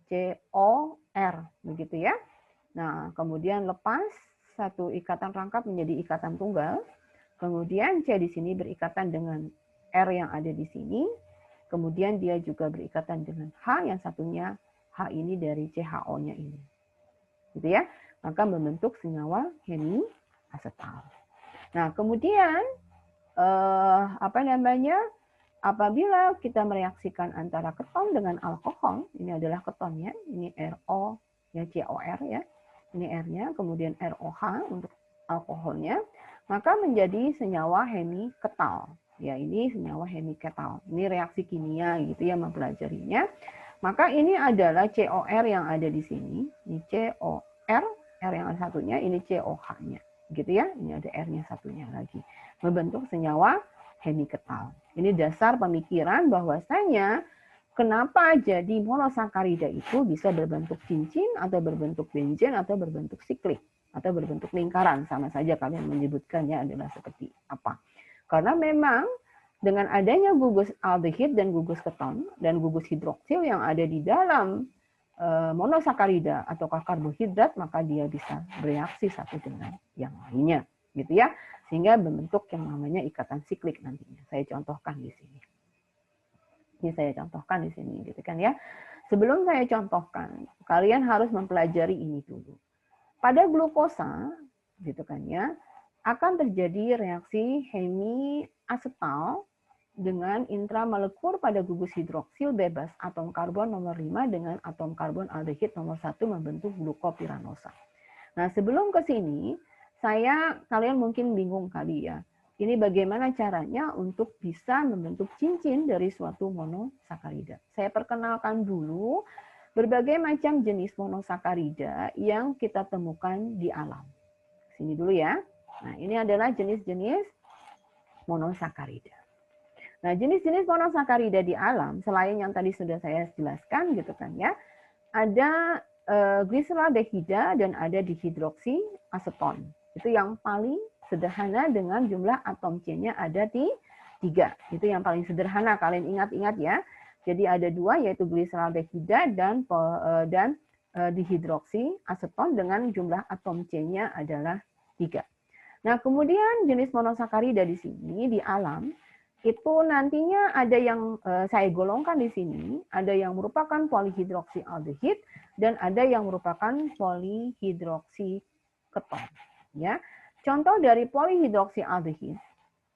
COR, begitu ya. Nah, kemudian lepas satu ikatan rangkap menjadi ikatan tunggal. Kemudian C di sini berikatan dengan R yang ada di sini. Kemudian dia juga berikatan dengan H, yang satunya H ini dari CHO-nya ini. Gitu ya. Maka membentuk senyawa hemiasetal. Nah, kemudian apabila kita mereaksikan antara keton dengan alkohol, ini adalah ketonnya, ini RO ya, COR ya, ini R-nya, kemudian ROH untuk alkoholnya, maka menjadi senyawa hemiketal. Ya, ini senyawa hemiketal. Ini reaksi kimia gitu ya, mempelajarinya. Maka ini adalah COR yang ada di sini, ini COR, R yang satunya, ini COH-nya. Gitu ya, ini ada R-nya satunya lagi. Membentuk senyawa hemiketal. Ini dasar pemikiran bahwasanya kenapa jadi monosakarida itu bisa berbentuk cincin atau berbentuk benzen atau berbentuk siklik atau berbentuk lingkaran, sama saja kalian menyebutkannya adalah seperti apa. Karena memang dengan adanya gugus aldehid dan gugus keton dan gugus hidroksil yang ada di dalam monosakarida atau karbohidrat, maka dia bisa bereaksi satu dengan yang lainnya, gitu ya, sehingga membentuk yang namanya ikatan siklik nantinya. Saya contohkan di sini. Ini saya contohkan di sini, gitu kan ya. Sebelum saya contohkan, kalian harus mempelajari ini dulu. Pada glukosa, gitu kan ya, akan terjadi reaksi hemiasetal dengan intramolekuler pada gugus hidroksil bebas atom karbon nomor 5 dengan atom karbon aldehid nomor 1 membentuk glukopiranosa. Nah, sebelum ke sini, kalian mungkin bingung kali ya. Ini bagaimana caranya untuk bisa membentuk cincin dari suatu monosakarida. Saya perkenalkan dulu berbagai macam jenis monosakarida yang kita temukan di alam. Sini dulu ya. Nah, ini adalah jenis-jenis monosakarida. Nah, jenis-jenis monosakarida di alam, selain yang tadi sudah saya jelaskan gitu kan ya, ada gliseraldehida dan ada dihidroksi aseton. Itu yang paling sederhana dengan jumlah atom C-nya ada di 3. Itu yang paling sederhana, kalian ingat-ingat ya. Jadi ada 2 yaitu gliseraldehida dan dihidroksi aseton dengan jumlah atom C-nya adalah 3. Nah, kemudian jenis monosakarida di sini di alam itu nantinya ada yang saya golongkan di sini, ada yang merupakan polihidroksialdehid dan ada yang merupakan polihidroksiketon. Ya, contoh dari polihidroksialdehid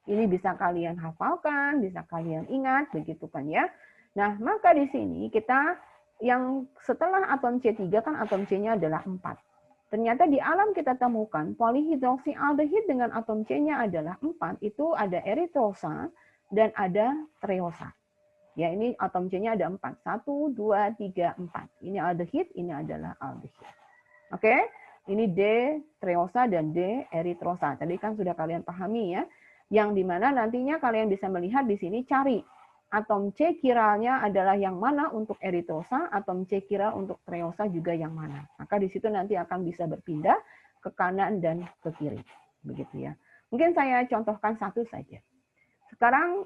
ini bisa kalian hafalkan, bisa kalian ingat, begitu kan ya. Nah, maka di sini kita yang setelah atom C3 kan atom C-nya adalah 4. Ternyata di alam kita temukan polihidroksialdehid dengan atom C-nya adalah 4, itu ada eritrosa dan ada treosa. Ya, ini atom C-nya ada 4. 1, 2, 3, 4. Ini aldehid, ini adalah aldehid. Oke, ini D treosa dan D eritrosa. Tadi kan sudah kalian pahami ya. Yang dimana nantinya kalian bisa melihat di sini cari atom C kiralnya adalah yang mana untuk eritrosa, atom C kiral untuk treosa juga yang mana. Maka di situ nanti akan bisa berpindah ke kanan dan ke kiri. Begitu ya. Mungkin saya contohkan satu saja. Sekarang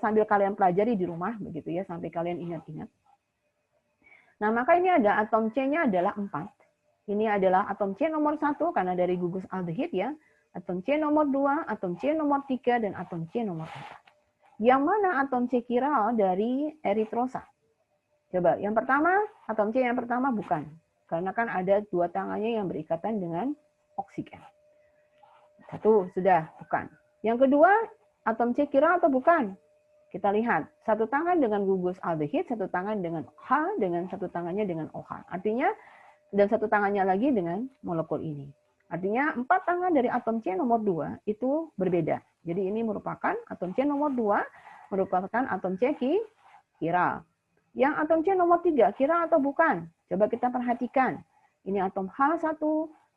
sambil kalian pelajari di rumah begitu ya, sampai kalian ingat-ingat. Nah, maka ini ada atom C-nya adalah 4. Ini adalah atom C nomor 1 karena dari gugus aldehid ya. Atom C nomor 2, atom C nomor 3, dan atom C nomor 4. Yang mana atom C kiral dari eritrosa? Coba, yang pertama, atom C yang pertama bukan. Karena kan ada 2 tangannya yang berikatan dengan oksigen. 1, sudah, bukan. Yang kedua, atom C kiral atau bukan? Kita lihat, 1 tangan dengan gugus aldehid, 1 tangan dengan H, dengan 1 tangannya dengan OH. Artinya, dan 1 tangannya lagi dengan molekul ini. Artinya 4 tangan dari atom C nomor 2 itu berbeda. Jadi ini merupakan atom C nomor 2 merupakan atom C kiral. Yang atom C nomor 3 kiral atau bukan? Coba kita perhatikan. Ini atom H1,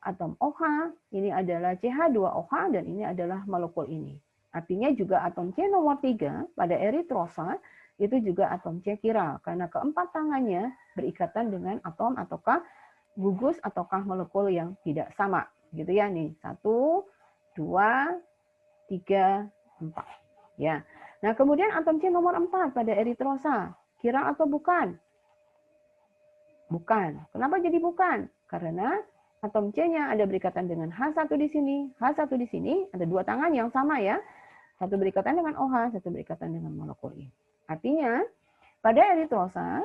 atom OH, ini adalah CH2OH, dan ini adalah molekul ini. Artinya juga atom C nomor 3 pada eritrosa itu juga atom C kiral. Karena keempat tangannya berikatan dengan atom ataukah gugus ataukah molekul yang tidak sama, gitu ya nih. 1, 2, 3, 4. Ya. Nah, kemudian atom C nomor 4 pada eritrosa, kiral atau bukan? Bukan. Kenapa jadi bukan? Karena atom C-nya ada berikatan dengan H1 di sini, H1 di sini, ada 2 tangan yang sama ya. Satu berikatan dengan OH, satu berikatan dengan molekul ini. Artinya, pada eritrosa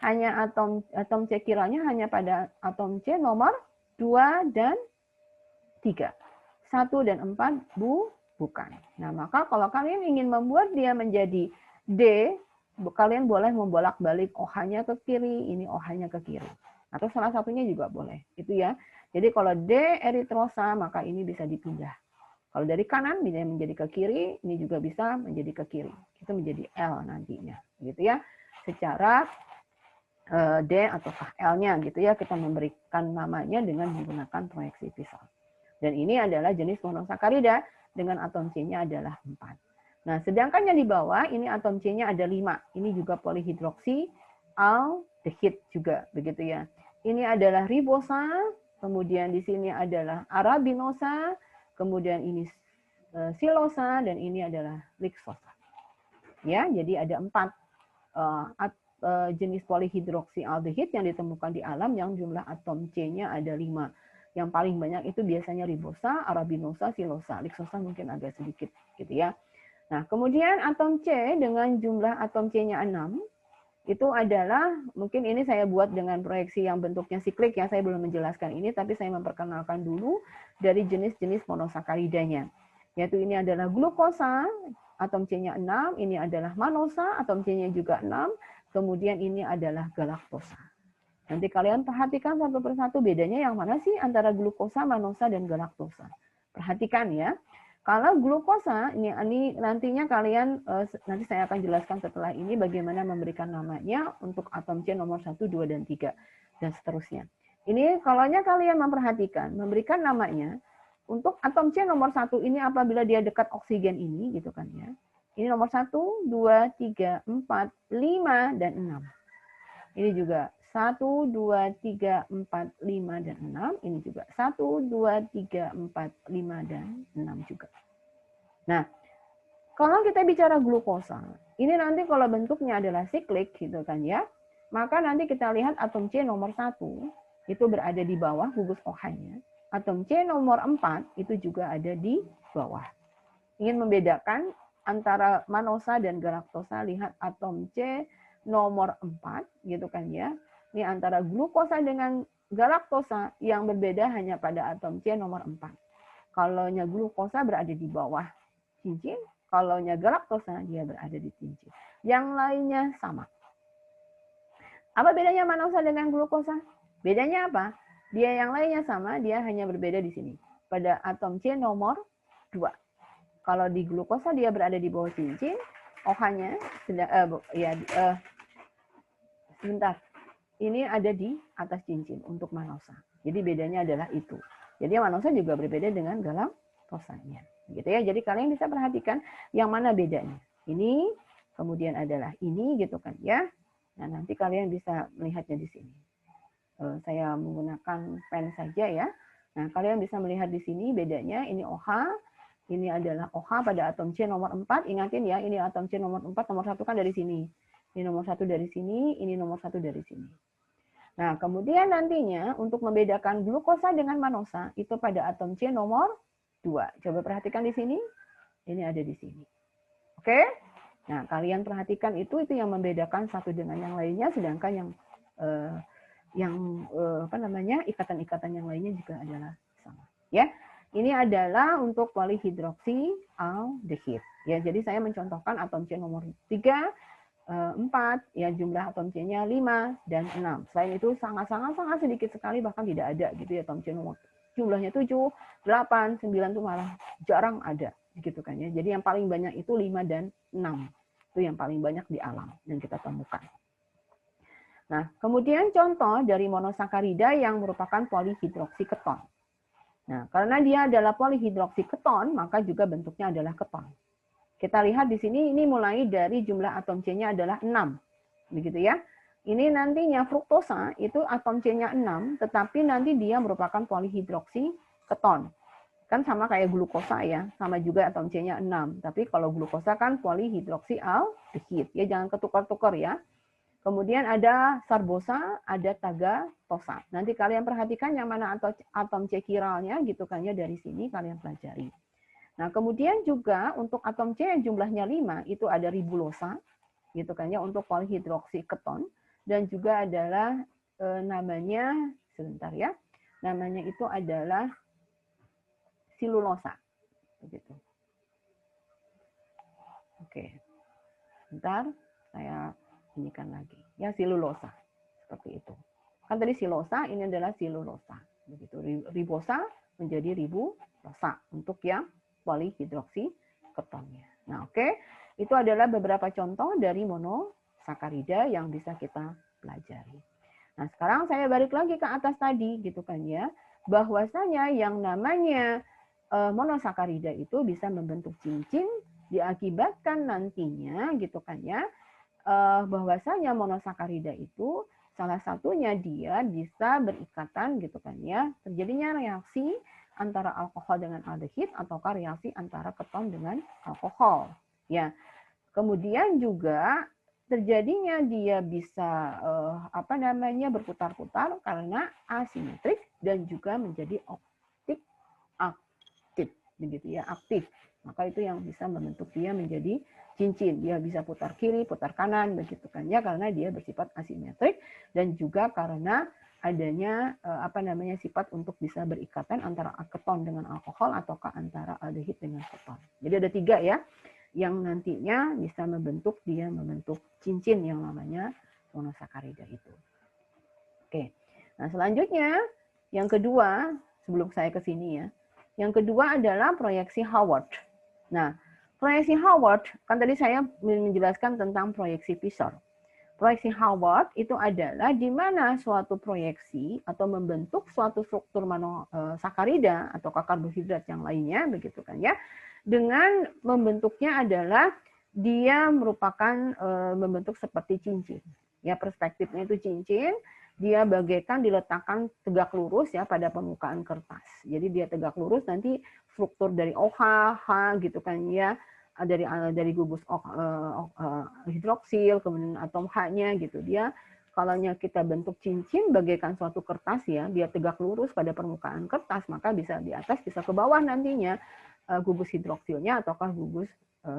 hanya atom C kiralnya hanya pada atom C nomor 2 dan 3. 1 dan 4 bukan. Nah, maka kalau kalian ingin membuat dia menjadi D, kalian boleh membolak-balik OH-nya ke kiri, ini OH-nya ke kiri. Atau salah satunya juga boleh. Itu ya. Jadi kalau D eritrosa, maka ini bisa dipindah. Kalau dari kanan bisa menjadi ke kiri, ini juga bisa menjadi ke kiri. Itu menjadi L nantinya. Gitu ya. Secara D ataukah L-nya gitu ya, kita memberikan namanya dengan menggunakan proyeksi pisau. Dan ini adalah jenis monosakarida dengan atom C-nya adalah 4. Nah, sedangkan yang di bawah ini atom C-nya ada 5. Ini juga polihidroksi aldehid juga begitu ya. Ini adalah ribosa, kemudian di sini adalah arabinosa, kemudian ini silosa, dan ini adalah liksosa. Ya, jadi ada 4 jenis polihidroksialdehid yang ditemukan di alam yang jumlah atom C-nya ada 5. Yang paling banyak itu biasanya ribosa, arabinosa, silosa. Liksosa mungkin agak sedikit gitu ya. Nah, kemudian atom C dengan jumlah atom C-nya 6 itu adalah, mungkin ini saya buat dengan proyeksi yang bentuknya siklik ya, saya belum menjelaskan ini, tapi saya memperkenalkan dulu dari jenis-jenis monosakaridanya. Yaitu ini adalah glukosa, atom C-nya 6, ini adalah manosa, atom C-nya juga 6, kemudian ini adalah galaktosa. Nanti kalian perhatikan satu persatu bedanya yang mana sih antara glukosa, manosa, dan galaktosa. Perhatikan ya. Kalau glukosa, ini nantinya kalian, nanti saya akan jelaskan setelah ini bagaimana memberikan namanya untuk atom C nomor 1, 2, dan 3, dan seterusnya. Ini kalau kalian memperhatikan, memberikan namanya, untuk atom C nomor 1 ini apabila dia dekat oksigen ini, gitu kan ya. Ini nomor 1, 2, 3, 4, 5, dan 6. Ini juga 1, 2, 3, 4, 5, dan 6. Ini juga 1, 2, 3, 4, 5, dan 6 juga. Nah, kalau kita bicara glukosa, ini nanti kalau bentuknya adalah siklik gitu kan ya, maka nanti kita lihat atom C nomor 1 itu berada di bawah gugus OH-nya. Atom C nomor 4 itu juga ada di bawah. Ingin membedakan antara manosa dan galaktosa, lihat atom C nomor 4 gitu kan ya. Ini antara glukosa dengan galaktosa, yang berbeda hanya pada atom C nomor 4. Kalau glukosa berada di bawah cincin, kalau galaktosa dia berada di cincin. Yang lainnya sama. Apa bedanya manosa dengan glukosa? Bedanya apa? Dia yang lainnya sama, dia hanya berbeda di sini. Pada atom C nomor 2. Kalau di glukosa dia berada di bawah cincin, OH-nya sebentar. Ini ada di atas cincin untuk manosa. Jadi bedanya adalah itu. Jadi manosa juga berbeda dengan galaktosanya. Gitu ya. Jadi kalian bisa perhatikan yang mana bedanya. Ini, kemudian adalah ini gitu kan ya. Nah, nanti kalian bisa melihatnya di sini. Saya menggunakan pen saja ya. Nah, kalian bisa melihat di sini bedanya. Ini OH, ini adalah OH pada atom C nomor 4. Ingatin ya, ini atom C nomor 4, nomor 1 kan dari sini. Ini nomor 1 dari sini, ini nomor 1 dari sini. Nah, kemudian nantinya untuk membedakan glukosa dengan manosa itu pada atom C nomor 2. Coba perhatikan di sini. Ini ada di sini. Oke? Nah, kalian perhatikan itu yang membedakan satu dengan yang lainnya, sedangkan ikatan-ikatan yang lainnya juga adalah sama. Ya. Ini adalah untuk polyhidroksialdehid. Ya, jadi saya mencontohkan atom C nomor 3, 4, ya jumlah atom C-nya 5 dan 6. Selain itu sangat-sangat sedikit sekali, bahkan tidak ada gitu ya atom C nomor jumlahnya 7, 8, 9 itu malah jarang ada gitu kan ya. Jadi yang paling banyak itu 5 dan 6. Itu yang paling banyak di alam yang kita temukan. Nah, kemudian contoh dari monosakarida yang merupakan polyhidroksiketon. Nah, karena dia adalah polyhidroksiketon, maka juga bentuknya adalah keton. Kita lihat di sini, ini mulai dari jumlah atom C-nya adalah 6. Begitu ya. Ini nantinya fruktosa itu atom C-nya 6, tetapi nanti dia merupakan polyhidroksiketon. Kan sama kayak glukosa ya, sama juga atom C-nya 6. Tapi kalau glukosa kan polyhidroksialdehid. Ya, jangan ketukar-tukar ya. Kemudian ada sarbosa, ada tagatosa. Nanti kalian perhatikan yang mana atom C kiralnya gitu kan ya, dari sini kalian pelajari. Nah, kemudian juga untuk atom C yang jumlahnya 5 itu ada ribulosa gitu kan ya untuk polyhidroksiketon, dan juga adalah namanya sebentar ya. Namanya itu adalah silulosa begitu. Oke. Bentar, saya inikan lagi. Ya, silulosa. Seperti itu. Kan tadi silosa, ini adalah silulosa. Begitu. Ribosa menjadi ribulosa untuk yang polyhidroksiketonnya. Nah, oke. Itu adalah beberapa contoh dari monosakarida yang bisa kita pelajari. Nah, sekarang saya balik lagi ke atas tadi gitu kan ya. Bahwasanya yang namanya monosakarida itu bisa membentuk cincin diakibatkan nantinya gitu kan ya. Bahwasanya monosakarida itu salah satunya dia bisa berikatan gitu kan ya. Terjadinya reaksi antara alkohol dengan aldehid ataukah reaksi antara keton dengan alkohol. Ya. Kemudian juga terjadinya dia bisa berputar-putar karena asimetrik dan juga menjadi optik aktif begitu ya, aktif. Maka itu yang bisa membentuk dia menjadi cincin. Dia bisa putar kiri, putar kanan begitu kan ya, karena dia bersifat asimetrik dan juga karena adanya sifat untuk bisa berikatan antara keton dengan alkohol ataukah antara aldehid dengan keton. Jadi ada 3 ya yang nantinya bisa membentuk cincin yang namanya monosakarida itu. Oke. Nah, selanjutnya yang kedua, sebelum saya ke sini ya. Yang kedua adalah proyeksi Howard. Nah, proyeksi Howard, kan tadi saya menjelaskan tentang proyeksi Fisher. Proyeksi Howard itu adalah di mana suatu proyeksi atau membentuk suatu struktur monosakarida atau karbohidrat yang lainnya, begitu kan ya. Dengan membentuknya adalah dia merupakan membentuk seperti cincin. Ya, perspektifnya itu cincin, dia bagaikan diletakkan tegak lurus ya pada permukaan kertas. Jadi dia tegak lurus, nanti struktur dari OH, H gitu kan ya, dari gugus hidroksil, kemudian atom H-nya gitu. Dia kalau kita bentuk cincin bagaikan suatu kertas ya, dia tegak lurus pada permukaan kertas, maka bisa di atas bisa ke bawah nantinya gugus hidroksilnya ataukah gugus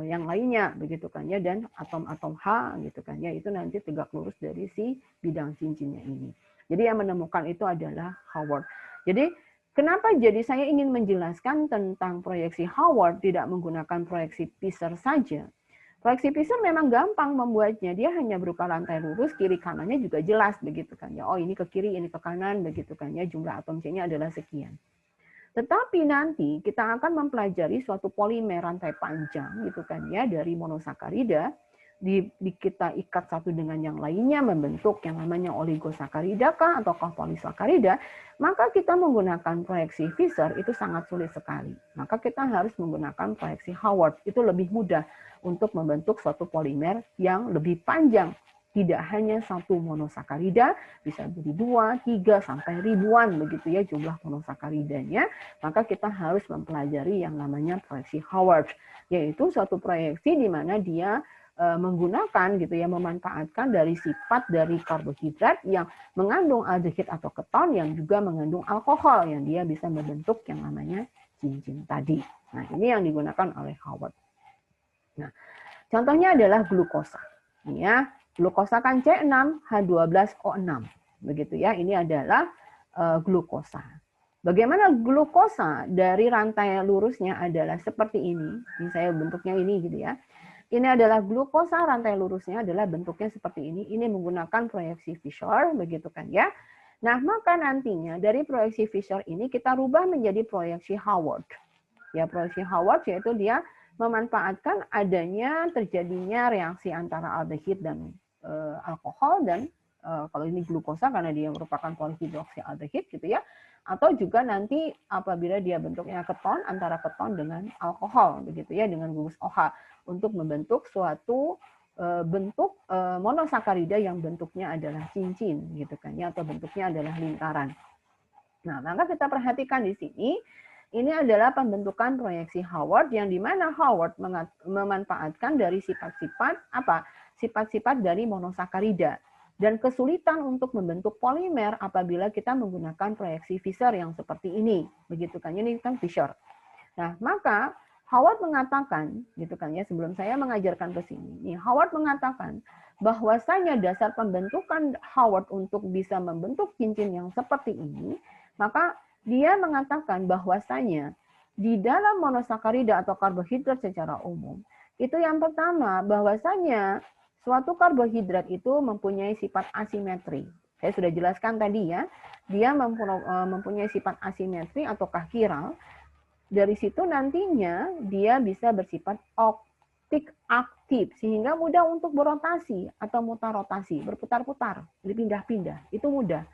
yang lainnya begitu kan ya, dan atom-atom H gitu kan ya, itu nanti tegak lurus dari si bidang cincinnya ini. Jadi yang menemukan itu adalah Howard. Jadi kenapa jadi saya ingin menjelaskan tentang proyeksi Howard tidak menggunakan proyeksi Fisher saja. Proyeksi Fisher memang gampang membuatnya, dia hanya berupa lantai lurus, kiri kanannya juga jelas begitu kan ya. Oh, ini ke kiri, ini ke kanan begitu kan ya, jumlah atom C-nya adalah sekian. Tetapi nanti kita akan mempelajari suatu polimer rantai panjang gitu kan ya dari monosakarida kita ikat satu dengan yang lainnya membentuk yang namanya oligosakarida kah ataukah polisakarida, maka kita menggunakan proyeksi Fischer itu sangat sulit sekali. Maka kita harus menggunakan proyeksi Howard, itu lebih mudah untuk membentuk suatu polimer yang lebih panjang. Tidak hanya satu monosakarida, bisa jadi 2, 3, sampai ribuan begitu ya jumlah monosakaridanya. Maka kita harus mempelajari yang namanya proyeksi Howard, yaitu suatu proyeksi di mana dia menggunakan gitu ya, memanfaatkan dari sifat dari karbohidrat yang mengandung aldehid atau keton yang juga mengandung alkohol yang dia bisa membentuk yang namanya cincin tadi. Nah, ini yang digunakan oleh Howard. Nah, contohnya adalah glukosa. Ini ya, glukosa kan C6H12O6. Begitu ya, ini adalah glukosa. Bagaimana glukosa dari rantai lurusnya adalah seperti ini. Ini saya bentuknya ini gitu ya. Ini adalah glukosa, rantai lurusnya adalah bentuknya seperti ini. Ini menggunakan proyeksi Fischer, begitu kan ya. Nah, maka nantinya dari proyeksi Fischer ini kita rubah menjadi proyeksi Howard. Ya, proyeksi Howard yaitu dia memanfaatkan adanya terjadinya reaksi antara aldehid dan alkohol dan kalau ini glukosa karena dia merupakan polihidroksialdehid gitu ya. Atau juga nanti apabila dia bentuknya keton antara keton dengan alkohol begitu ya dengan gugus OH untuk membentuk suatu bentuk monosakarida yang bentuknya adalah cincin gitu kan ya atau bentuknya adalah lingkaran. Nah, maka kita perhatikan di sini ini adalah pembentukan proyeksi Howard yang dimana Howard memanfaatkan dari sifat-sifat apa? Sifat-sifat dari monosakarida dan kesulitan untuk membentuk polimer apabila kita menggunakan proyeksi Fischer yang seperti ini. Begitu kan? Ini kan Fischer. Nah, maka Howard mengatakan, gitu kan ya, sebelum saya mengajarkan ke sini, nih Howard mengatakan bahwasanya dasar pembentukan Howard untuk bisa membentuk cincin yang seperti ini, maka dia mengatakan bahwasanya di dalam monosakarida atau karbohidrat secara umum, itu yang pertama bahwasanya suatu karbohidrat itu mempunyai sifat asimetri. Saya sudah jelaskan tadi ya, dia mempunyai sifat asimetri ataukah chiral. Dari situ nantinya dia bisa bersifat optik aktif sehingga mudah untuk berotasi atau mutar rotasi, berputar-putar, berpindah-pindah. Itu mudah.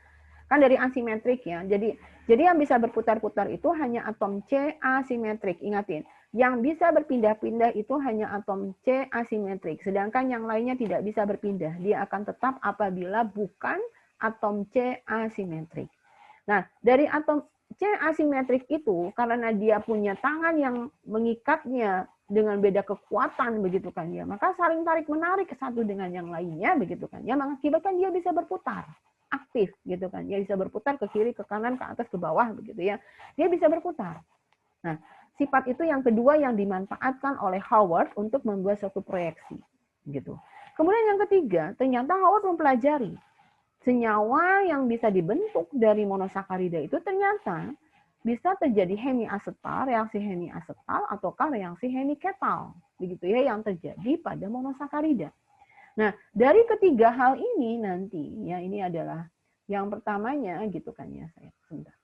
Kan dari asimetrik ya. Jadi yang bisa berputar-putar itu hanya atom C asimetrik. Ingatin, yang bisa berpindah-pindah itu hanya atom C asimetrik. Sedangkan yang lainnya tidak bisa berpindah. Dia akan tetap apabila bukan atom C asimetrik. Nah, dari atom C asimetrik itu karena dia punya tangan yang mengikatnya dengan beda kekuatan begitu kan ya, maka saling tarik menarik satu dengan yang lainnya begitu kan ya, mengakibatkan dia bisa berputar aktif gitu kan, dia bisa berputar ke kiri, ke kanan, ke atas, ke bawah begitu ya, dia bisa berputar. Nah, sifat itu yang kedua yang dimanfaatkan oleh Howard untuk membuat suatu proyeksi gitu. Kemudian yang ketiga, ternyata Howard mempelajari senyawa yang bisa dibentuk dari monosakarida itu ternyata bisa terjadi hemiasetal, reaksi hemiasetal ataukah reaksi hemiketal, begitu ya yang terjadi pada monosakarida. Nah, dari ketiga hal ini nanti ya ini adalah yang pertamanya gitu kan ya saya. Sebentar.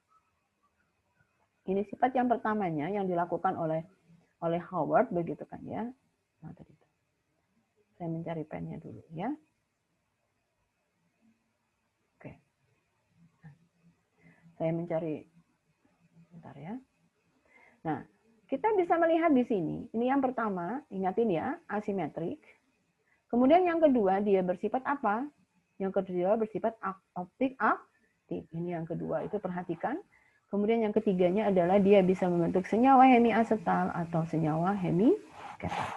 Ini sifat yang pertamanya yang dilakukan oleh Howard begitu kan ya. Nah, tadi itu. Saya mencari pennya dulu ya. Oke. Saya mencari bentar ya. Nah, kita bisa melihat di sini. Ini yang pertama, ingatin ya, asimetrik. Kemudian yang kedua, dia bersifat apa? Yang kedua bersifat optik aktif. Ini yang kedua, itu perhatikan. Kemudian yang ketiganya adalah dia bisa membentuk senyawa hemiasetal atau senyawa hemiketal.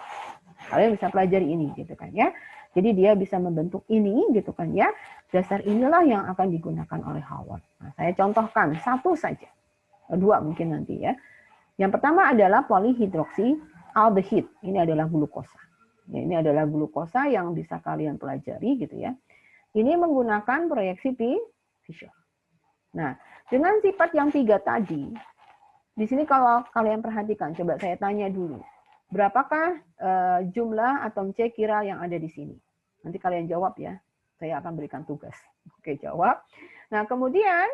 Kalian bisa pelajari ini gitu kan ya. Jadi dia bisa membentuk ini gitu kan ya. Dasar inilah yang akan digunakan oleh Howard. Nah, saya contohkan satu saja. Dua mungkin nanti ya. Yang pertama adalah polihidroksialdehid. Ini adalah glukosa. Ya, ini adalah glukosa yang bisa kalian pelajari gitu ya. Ini menggunakan proyeksi Fischer. Nah, dengan sifat yang tiga tadi, di sini kalau kalian perhatikan, coba saya tanya dulu, berapakah jumlah atom C chiral yang ada di sini? Nanti kalian jawab ya, saya akan berikan tugas. Oke, jawab. Nah, kemudian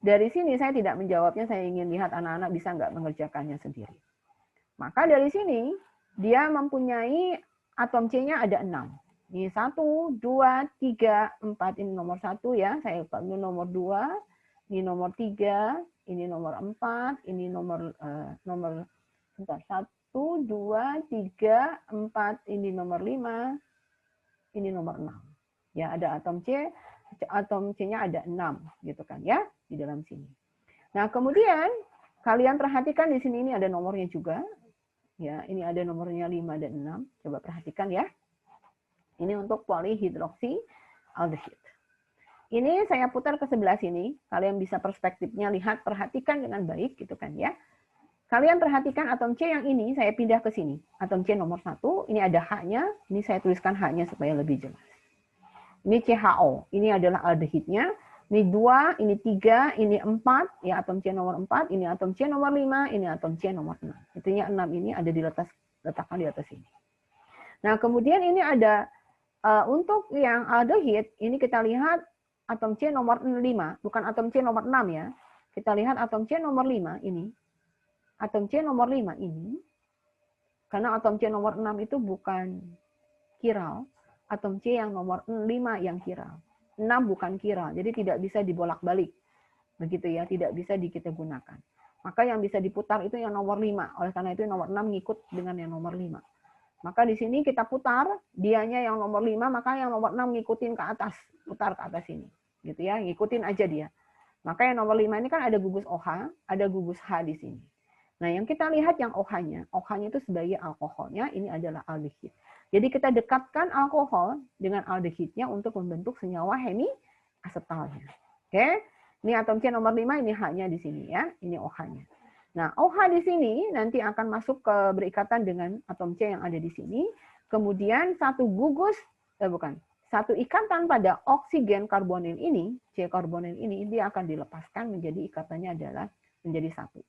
dari sini saya tidak menjawabnya, saya ingin lihat anak-anak bisa nggak mengerjakannya sendiri. Maka dari sini dia mempunyai atom C-nya ada 6. Ini 1, 2, 3, 4. Ini nomor 1 ya. Saya ini nomor 2, ini nomor 3, ini nomor 4, ini nomor sebentar, 1, 2, 3, 4, ini nomor 5, ini nomor 6. Ya, ada atom C-nya ada 6 gitu kan ya di dalam sini. Nah, kemudian kalian perhatikan di sini ini ada nomornya juga. Ya, ini ada nomornya 5 dan 6. Coba perhatikan ya. Ini untuk polyhidroksi aldehyde. Ini saya putar ke sebelah sini. Kalian bisa perspektifnya lihat, perhatikan dengan baik gitu kan ya. Kalian perhatikan atom C yang ini, saya pindah ke sini. Atom C nomor 1, ini ada H-nya. Ini saya tuliskan H-nya supaya lebih jelas. Ini CHO, ini adalah aldehidnya. Ini 2, ini 3, ini 4, ya atom C nomor 4, ini atom C nomor 5, ini atom C nomor 6. Intinya 6 ini ada diletakkan di atas ini. Nah, kemudian ini ada untuk yang aldehid, ini kita lihat atom C nomor 5, bukan atom C nomor 6 ya. Kita lihat atom C nomor 5 ini. Atom C nomor 5 ini, karena atom C nomor 6 itu bukan kiral, atom C yang nomor 5 yang kiral. 6 bukan kiral, jadi tidak bisa dibolak-balik. Begitu ya, tidak bisa kita gunakan. Maka yang bisa diputar itu yang nomor 5. Oleh karena itu nomor 6 ngikut dengan yang nomor 5. Maka di sini kita putar, dianya yang nomor 5, maka yang nomor 6 ngikutin ke atas, putar ke atas ini. Gitu ya, ngikutin aja dia. Maka yang nomor 5 ini kan ada gugus OH, ada gugus H di sini. Nah, yang kita lihat yang OH-nya, OH-nya itu sebagai alkoholnya, ini adalah aldehid. Jadi kita dekatkan alkohol dengan aldehidnya untuk membentuk senyawa hemiasetalnya. Oke, ini atom C nomor 5, ini H-nya di sini ya, ini OH-nya. Nah, OH di sini nanti akan masuk ke berikatan dengan atom C yang ada di sini. Kemudian satu ikatan pada oksigen karbonil ini, C karbonil ini akan dilepaskan menjadi ikatannya adalah menjadi 1.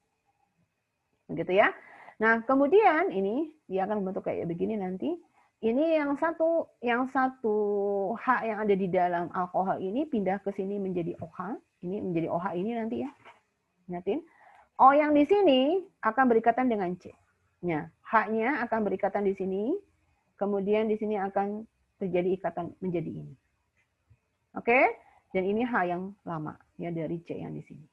Begitu ya. Nah, kemudian ini dia akan membentuk kayak begini nanti. Ini yang satu H yang ada di dalam alkohol ini pindah ke sini menjadi OH. Ini menjadi OH ini nanti ya. Ingatin. O yang di sini akan berikatan dengan C. Nah, H-nya akan berikatan di sini. Kemudian di sini akan terjadi ikatan menjadi ini. Oke? Dan ini H yang lama ya dari C yang di sini.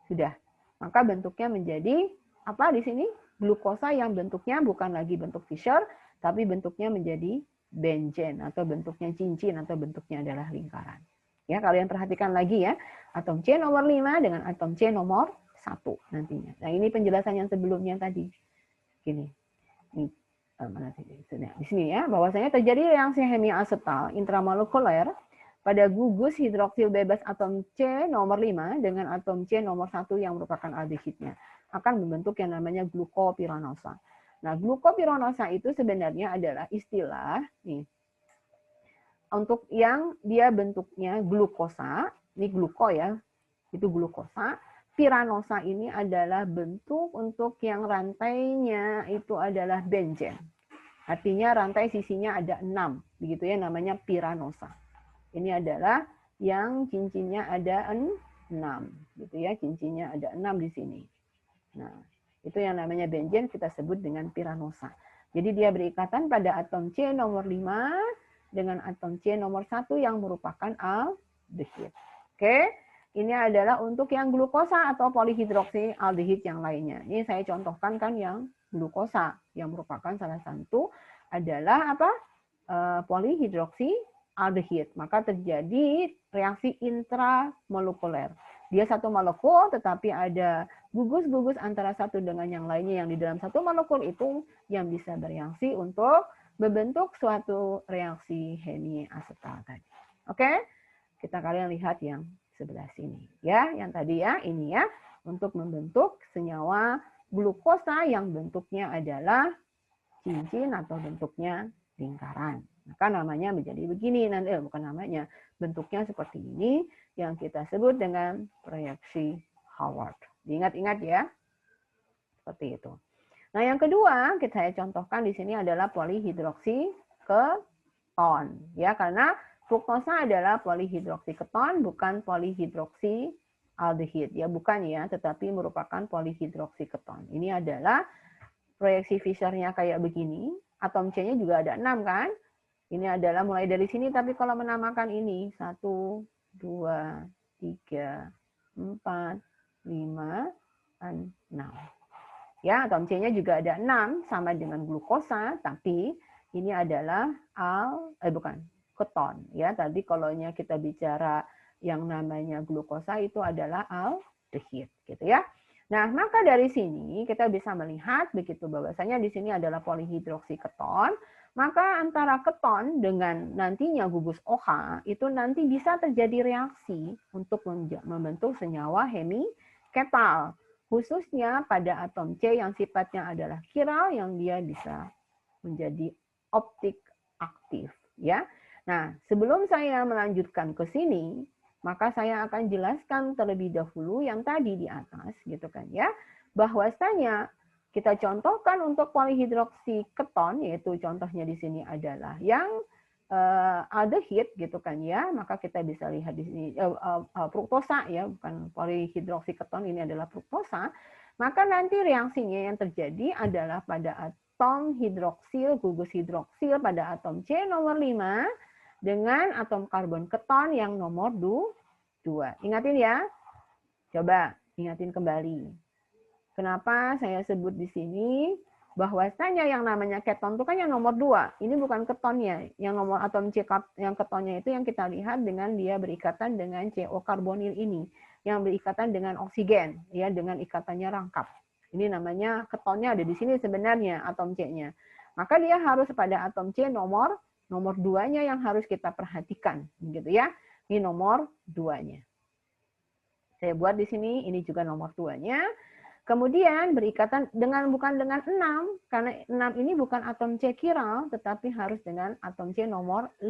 Sudah. Maka bentuknya menjadi apa di sini? Glukosa yang bentuknya bukan lagi bentuk Fischer, tapi bentuknya menjadi benzen atau bentuknya cincin atau bentuknya adalah lingkaran. Ya, kalian perhatikan lagi ya, atom C nomor 5 dengan atom C nomor 1 nantinya. Nah, ini penjelasan yang sebelumnya tadi. Gini. Ini mana sih? Di sini ya, bahwasanya terjadi reaksi hemiasetal intramolekuler pada gugus hidroksil bebas atom C nomor 5 dengan atom C nomor 1 yang merupakan aldehidnya akan membentuk yang namanya glukopiranosa. Nah, glukopiranosa itu sebenarnya adalah istilah nih untuk yang dia bentuknya glukosa, ini gluko ya, itu glukosa. Piranosa ini adalah bentuk untuk yang rantainya itu adalah benzen. Artinya rantai sisinya ada 6, begitu ya, namanya piranosa. Ini adalah yang cincinnya ada 6, gitu ya, cincinnya ada 6 di sini. Nah, itu yang namanya benzen kita sebut dengan piranosa. Jadi dia berikatan pada atom C nomor 5 dengan atom C nomor 1 yang merupakan aldehid. Oke, ini adalah untuk yang glukosa atau polyhidroksi aldehid yang lainnya. Ini saya contohkan kan yang glukosa yang merupakan salah satu adalah apa? Polyhidroksi aldehid. Maka terjadi reaksi intramolekuler. Dia satu molekul tetapi ada gugus-gugus antara satu dengan yang lainnya yang di dalam satu molekul itu yang bisa bereaksi untuk membentuk suatu reaksi hemiasetal tadi. Oke? Kita kalian lihat yang sebelah sini ya, yang tadi ya, ini ya, untuk membentuk senyawa glukosa yang bentuknya adalah cincin atau bentuknya lingkaran. Maka namanya menjadi begini nanti, bukan namanya, bentuknya seperti ini yang kita sebut dengan reaksi Howard. Diingat-ingat ya, seperti itu. Nah, yang kedua saya contohkan di sini adalah polyhidroksi keton, ya, karena fruktosa adalah polyhidroksi keton, bukan polyhidroksi aldehid ya, bukan ya, tetapi merupakan polihidroksiketon. Ini adalah proyeksi Fischer-nya kayak begini, atom C-nya juga ada 6 kan? Ini adalah mulai dari sini, tapi kalau menamakan ini 1, 2, 3, 4, 5, 6. Ya, atom C-nya juga ada 6 sama dengan glukosa, tapi ini adalah keton ya. Tadi kalau kita bicara yang namanya glukosa itu adalah aldehid gitu ya. Nah, maka dari sini kita bisa melihat begitu bahwasanya di sini adalah polihidroksiketon, maka antara keton dengan nantinya gugus OH itu nanti bisa terjadi reaksi untuk membentuk senyawa hemiketal. Khususnya pada atom C yang sifatnya adalah kiral yang dia bisa menjadi optik aktif ya. Nah, sebelum saya melanjutkan ke sini, maka saya akan jelaskan terlebih dahulu yang tadi di atas gitu kan ya. Bahwasanya kita contohkan untuk polihidroksiketon, yaitu contohnya di sini adalah yang aldehid gitu kan ya, maka kita bisa lihat di sini fruktosa ya, bukan polihidroksiketon, ini adalah fruktosa. Maka nanti reaksinya yang terjadi adalah pada atom hidroksil, gugus hidroksil pada atom C nomor 5 dengan atom karbon keton yang nomor 2. Ingatin ya. Coba ingatin kembali. Kenapa saya sebut di sini bahwasanya yang namanya keton itu kan yang nomor 2. Ini bukan ketonnya. Yang nomor atom C yang ketonnya itu yang kita lihat dengan dia berikatan dengan CO karbonil ini, yang berikatan dengan oksigen ya, dengan ikatannya rangkap. Ini namanya ketonnya ada di sini sebenarnya atom C-nya. Maka dia harus pada atom C nomor 2-nya yang harus kita perhatikan gitu ya. Ini nomor 2-nya. Saya buat di sini, ini juga nomor 2-nya. Kemudian berikatan bukan dengan 6, karena 6 ini bukan atom C kiral, tetapi harus dengan atom C nomor 5.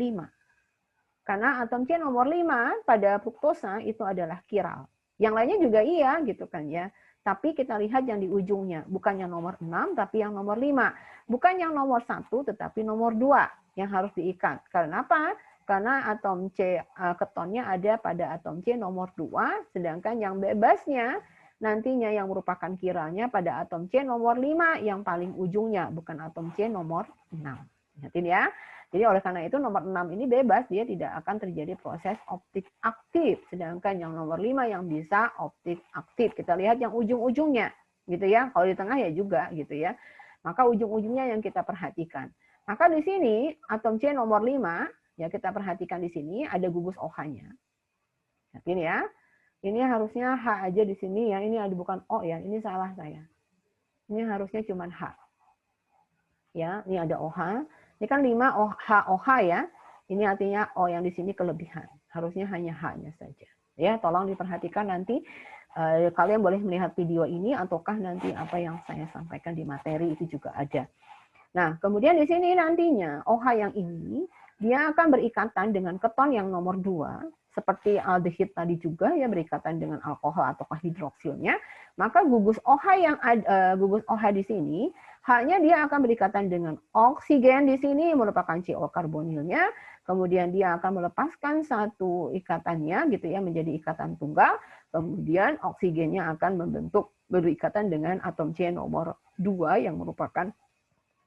Karena atom C nomor 5 pada fruktosa itu adalah kiral. Yang lainnya juga iya gitu kan ya. Tapi kita lihat yang di ujungnya, bukan yang nomor 6, tapi yang nomor 5. Bukan yang nomor 1, tetapi nomor 2 yang harus diikat. Karena apa? Karena atom C ketonnya ada pada atom C nomor 2, sedangkan yang bebasnya nantinya yang merupakan kiralnya pada atom C nomor 5 yang paling ujungnya, bukan atom C nomor 6. Ingatin ya. Jadi oleh karena itu nomor 6 ini bebas, dia tidak akan terjadi proses optik aktif. Sedangkan yang nomor 5 yang bisa optik aktif. Kita lihat yang ujung-ujungnya gitu ya. Kalau di tengah ya juga gitu ya. Maka ujung-ujungnya yang kita perhatikan. Maka di sini atom C nomor 5 ya kita perhatikan di sini ada gugus OH-nya. Ingatin ya. Ini harusnya H aja di sini ya. Ini ada bukan O ya. Ini salah saya. Ini harusnya cuma H. Ya, ini ada OH. Ini kan 5 OH ya. Ini artinya O yang di sini kelebihan. Harusnya hanya H-nya saja. Ya, tolong diperhatikan nanti. Kalian boleh melihat video ini ataukah nanti apa yang saya sampaikan di materi itu juga ada. Nah, kemudian di sini nantinya OH yang ini dia akan berikatan dengan keton yang nomor 2. Seperti aldehid tadi juga ya berikatan dengan alkohol atau hidroksilnya, maka gugus OH di sini H-nya dia akan berikatan dengan oksigen di sini merupakan CO karbonilnya, kemudian dia akan melepaskan satu ikatannya gitu ya menjadi ikatan tunggal, kemudian oksigennya akan berikatan dengan atom C nomor 2 yang merupakan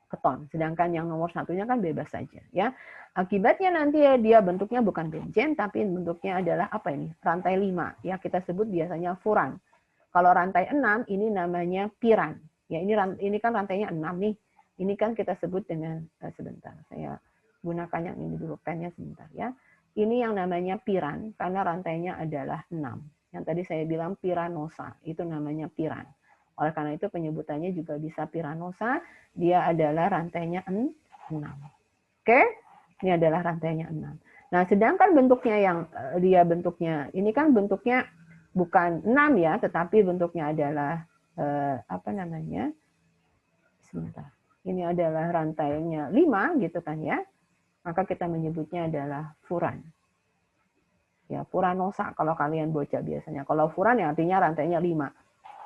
keton, sedangkan yang nomor 1-nya kan bebas saja ya. Akibatnya nanti dia bentuknya bukan benzen tapi bentuknya adalah apa ini? Rantai 5 ya, kita sebut biasanya furan. Kalau rantai 6 ini namanya piran. Ya, ini kan rantainya 6 nih. Ini kan kita sebut dengan sebentar, saya gunakan yang ini dulu pennya sebentar ya. Ini yang namanya piran karena rantainya adalah 6. Yang tadi saya bilang piranosa, itu namanya piran. Oleh karena itu penyebutannya juga bisa piranosa, dia adalah rantainya 6. Oke? Ini adalah rantainya 6. Nah, sedangkan bentuknya yang dia bentuknya, ini kan bentuknya bukan 6 ya, tetapi bentuknya adalah apa namanya? Sebentar. Ini adalah rantainya 5 gitu kan ya. Maka kita menyebutnya adalah furan. Ya, furanosa kalau kalian baca biasanya. Kalau furan ya artinya rantainya 5.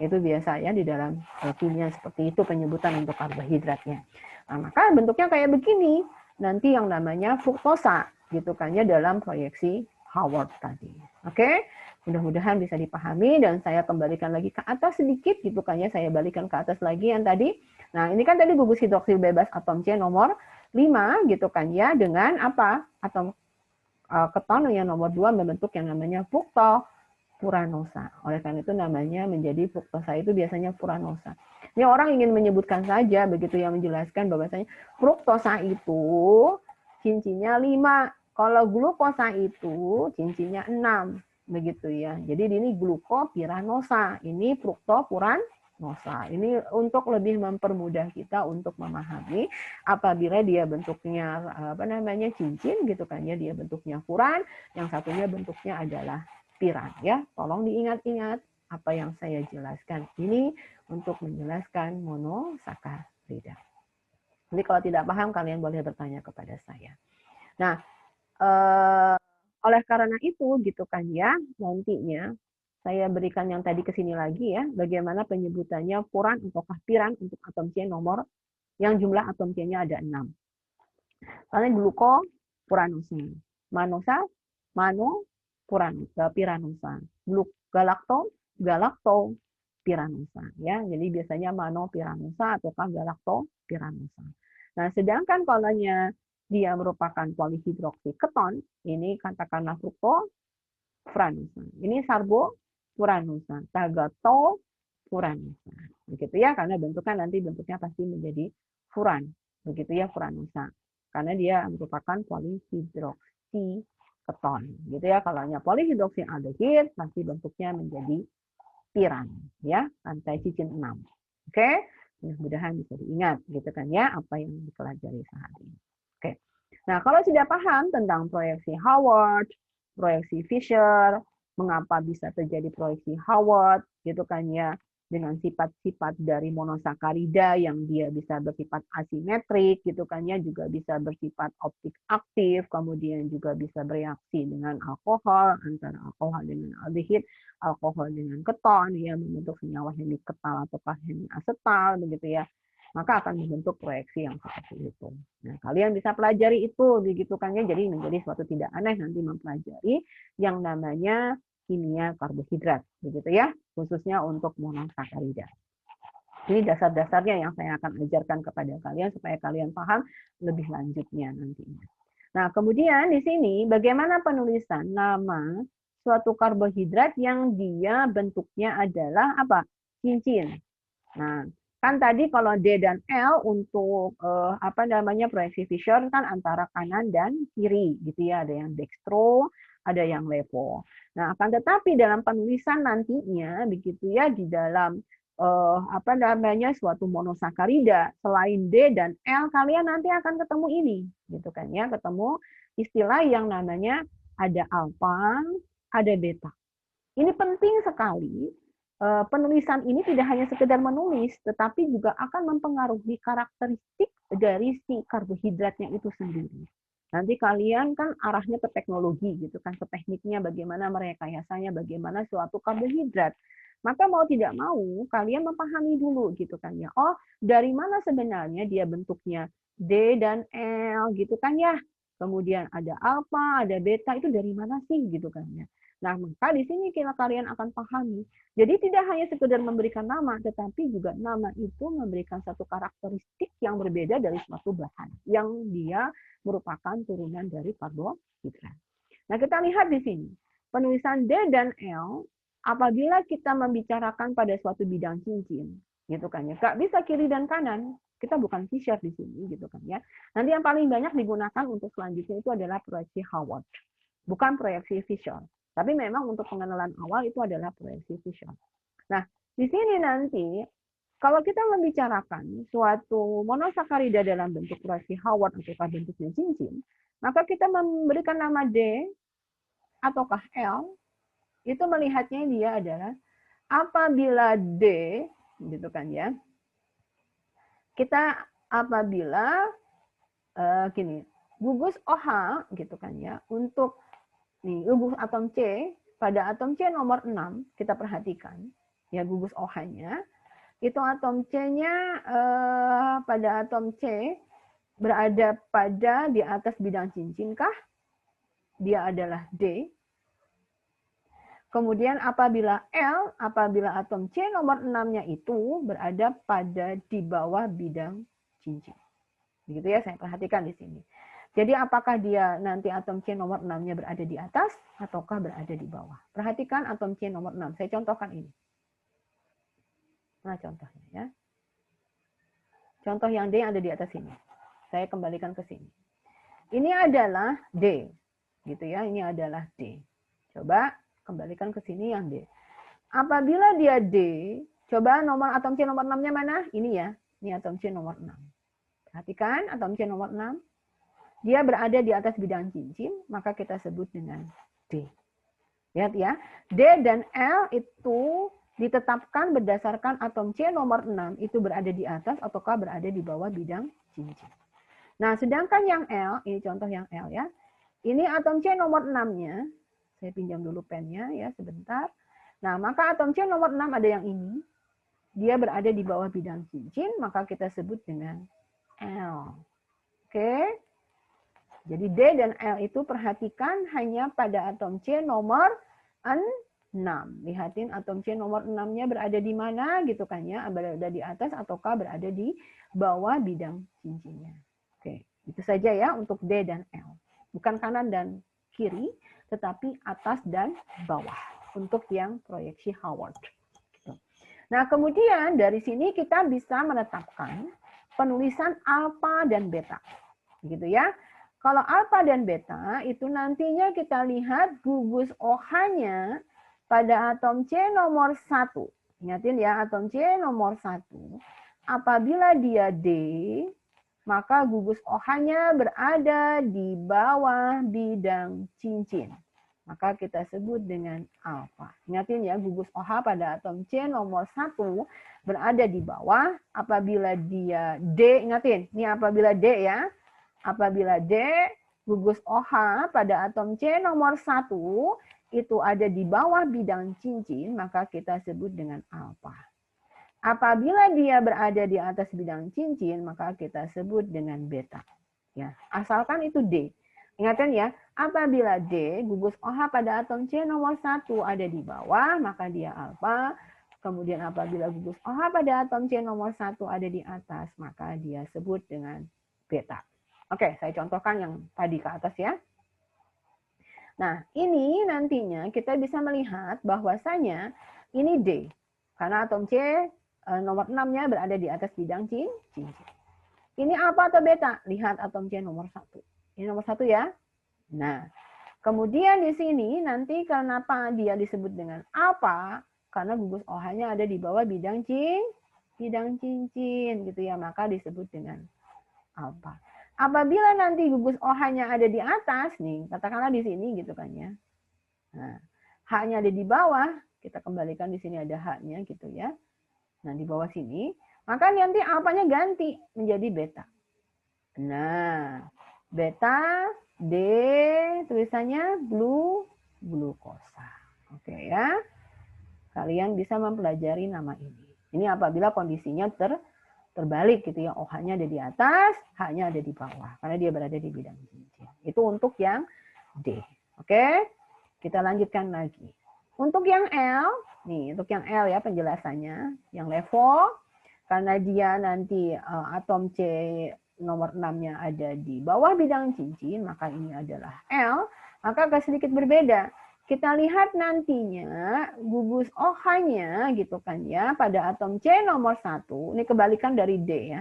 Itu biasa ya di dalam kimia seperti itu penyebutan untuk karbohidratnya. Nah, maka bentuknya kayak begini. Nanti yang namanya fruktosa gitu kan ya dalam proyeksi H. Howard tadi. Oke, mudah-mudahan bisa dipahami dan saya kembalikan lagi ke atas sedikit gitu kan ya, saya balikan ke atas lagi yang tadi. Nah, ini kan tadi gugus hidroksil bebas atom C nomor 5 gitu kan ya, dengan apa? Atom keton yang nomor 2 membentuk yang namanya fructofuranosa. Oleh karena itu namanya menjadi fruktosa itu biasanya furanosa. Ini orang ingin menyebutkan saja begitu yang menjelaskan bahwasanya fruktosa itu cincinnya 5. Kalau glukosa itu cincinnya 6. Begitu ya. Jadi ini glukopiranosa, ini fruktofuranosa. Ini untuk lebih mempermudah kita untuk memahami apabila dia bentuknya cincin gitu kan ya, dia bentuknya furan, yang satunya bentuknya adalah piran ya. Tolong diingat-ingat apa yang saya jelaskan ini untuk menjelaskan monosakarida. Jadi kalau tidak paham kalian boleh bertanya kepada saya. Nah, oleh karena itu gitu kan ya, nantinya saya berikan yang tadi ke sini lagi ya, bagaimana penyebutannya furan ataukah piran untuk atom C nomor yang jumlah atom C-nya ada 6. Karena glukopuranosa, manosa, piranosa, galaktopiranosa ya. Jadi biasanya manopiranosa ataukah galaktopiranosa. Nah, sedangkan kalau dia merupakan polihidroksi keton, ini katakanlah fruktofuranosa. Ini sarbofuranosa, tagatofuranosa. Begitu ya, karena bentuknya pasti menjadi furan. Begitu ya, furanosa. Karena dia merupakan polihidroksi keton. Gitu ya, kalau polihidroksi aldehid pasti bentuknya menjadi piran ya, rantai cincin 6. Oke? Mudah-mudahan bisa diingat gitu kan ya apa yang dipelajari sehari ini. Oke. Nah, kalau sudah paham tentang proyeksi Howard, proyeksi Fisher, mengapa bisa terjadi proyeksi Howard gitu kan ya, dengan sifat-sifat dari monosakarida yang dia bisa bersifat asimetrik gitu kan ya, juga bisa bersifat optik aktif, kemudian juga bisa bereaksi dengan alkohol, antara alkohol dengan aldehid, alkohol dengan keton ya, membentuk senyawa hemiketal atau hemiasetal begitu ya, maka akan membentuk proyeksi yang seperti itu. Nah, kalian bisa pelajari itu begitu kan ya, jadi menjadi suatu tidak aneh nanti mempelajari yang namanya kimia karbohidrat begitu ya, khususnya untuk monosakarida. Ini dasar-dasarnya yang saya akan ajarkan kepada kalian supaya kalian paham lebih lanjutnya nantinya. Nah, kemudian di sini bagaimana penulisan nama suatu karbohidrat yang dia bentuknya adalah apa? Cincin. Nah, kan tadi kalau D dan L untuk proyeksi Fisher kan antara kanan dan kiri gitu ya, ada yang dextro, ada yang levo. Nah, akan tetapi dalam penulisan nantinya begitu ya, di dalam suatu monosakarida selain D dan L, kalian nanti akan ketemu ini gitu kan ya, ketemu istilah yang namanya ada alfa, ada beta. Ini penting sekali. Penulisan ini tidak hanya sekedar menulis, tetapi juga akan mempengaruhi karakteristik dari si karbohidratnya itu sendiri. Nanti kalian kan arahnya ke teknologi gitu kan, ke tekniknya bagaimana merekayasanya, bagaimana suatu karbohidrat. Maka mau tidak mau kalian memahami dulu gitu kan ya. Oh, dari mana sebenarnya dia bentuknya D dan L gitu kan ya. Kemudian ada alfa, ada beta, itu dari mana sih gitu kan ya. Nah, maka di sini kalian akan pahami. Jadi tidak hanya sekedar memberikan nama, tetapi juga nama itu memberikan satu karakteristik yang berbeda dari suatu bahan yang dia merupakan turunan dari karbohidrat. Nah, kita lihat di sini. Penulisan D dan L apabila kita membicarakan pada suatu bidang cincin, gitu kan ya. Nggak bisa kiri dan kanan. Kita bukan Fisher di sini, gitu kan ya. Nanti yang paling banyak digunakan untuk selanjutnya itu adalah proyeksi Howard, bukan proyeksi Fisher. Tapi memang untuk pengenalan awal itu adalah proyeksi Fisher. Nah, di sini nanti kalau kita membicarakan suatu monosakarida dalam bentuk proyeksi Howard atau bentuknya cincin, maka kita memberikan nama D ataukah L, itu melihatnya dia adalah apabila D, gitu kan ya, kita apabila gugus OH, gitu kan ya, untuk gugus atom C, pada atom C nomor 6, kita perhatikan, ya gugus OH-nya, itu atom C-nya pada atom C berada pada di atas bidang cincin kah? Dia adalah D, Kemudian apabila atom C nomor 6-nya itu berada di bawah bidang cincin. Begitu ya, saya perhatikan di sini. Jadi apakah dia nanti atom C nomor 6-nya berada di atas ataukah berada di bawah. Perhatikan atom C nomor 6. Saya contohkan ini. Nah, contohnya ya. Contoh yang D yang ada di atas sini. Saya kembalikan ke sini. Ini adalah D. Gitu ya, ini adalah D. Coba kembalikan ke sini yang D. Apabila dia D, coba nomor atom C nomor 6-nya mana? Ini ya, ini atom C nomor 6. Perhatikan atom C nomor 6. Dia berada di atas bidang cincin, maka kita sebut dengan D. Lihat ya, D dan L itu ditetapkan berdasarkan atom C nomor 6 itu berada di atas ataukah berada di bawah bidang cincin. Nah, sedangkan yang L, ini contoh yang L ya. Ini atom C nomor 6-nya. Saya pinjam dulu pennya ya sebentar. Nah, maka atom C nomor 6 ada yang ini. Dia berada di bawah bidang cincin, maka kita sebut dengan L. Oke. Jadi D dan L itu perhatikan hanya pada atom C nomor 6. Lihatin atom C nomor 6-nya berada di mana gitu kan ya. Berada di atas ataukah berada di bawah bidang cincinnya. Oke, itu saja ya untuk D dan L. Bukan kanan dan kiri, tetapi atas dan bawah untuk yang proyeksi Howard. Nah, kemudian dari sini kita bisa menetapkan penulisan alfa dan beta. Gitu ya. Kalau alfa dan beta itu nantinya kita lihat gugus OH-nya pada atom C nomor 1. Ingatin ya, atom C nomor 1. Apabila dia D, maka gugus OH-nya berada di bawah bidang cincin. Maka kita sebut dengan alfa. Ingatin ya, gugus OH pada atom C nomor 1 berada di bawah. Apabila dia D, ingatin, ini apabila D ya. Apabila D, gugus OH pada atom C nomor 1 itu ada di bawah bidang cincin, maka kita sebut dengan alfa. Apabila dia berada di atas bidang cincin, maka kita sebut dengan beta. Ya, asalkan itu D. Ingatkan ya, apabila D, gugus OH pada atom C nomor 1 ada di bawah, maka dia alfa. Kemudian apabila gugus OH pada atom C nomor 1 ada di atas, maka dia sebut dengan beta. Oke, saya contohkan yang tadi ke atas ya. Nah, ini nantinya kita bisa melihat bahwasanya ini D. Karena atom C nomor 6-nya berada di atas bidang cincin. Ini alfa atau beta? Lihat atom C nomor 1. Ini nomor 1 ya. Nah, kemudian di sini nanti kenapa dia disebut dengan alfa? Karena gugus OH-nya ada di bawah bidang cincin gitu ya, maka disebut dengan alfa. Apabila nanti gugus OH-nya ada di atas nih, katakanlah di sini gitu kan ya. Nah, H-nya ada di bawah, kita kembalikan di sini ada H-nya gitu ya. Nah, di bawah sini, maka nanti alfanya ganti menjadi beta. Nah, beta D tulisannya glukosa. Oke ya. Kalian bisa mempelajari nama ini. Ini apabila kondisinya terbalik gitu ya. OH-nya ada di atas, H-nya ada di bawah karena dia berada di bidang cincin. Itu untuk yang D. Oke? Kita lanjutkan lagi. Untuk yang L, nih untuk yang L ya penjelasannya, yang level karena dia nanti atom C nomor 6-nya ada di bawah bidang cincin, maka ini adalah L, maka agak sedikit berbeda. Kita lihat nantinya gugus OH-nya gitu kan ya pada atom C nomor 1, ini kebalikan dari D ya.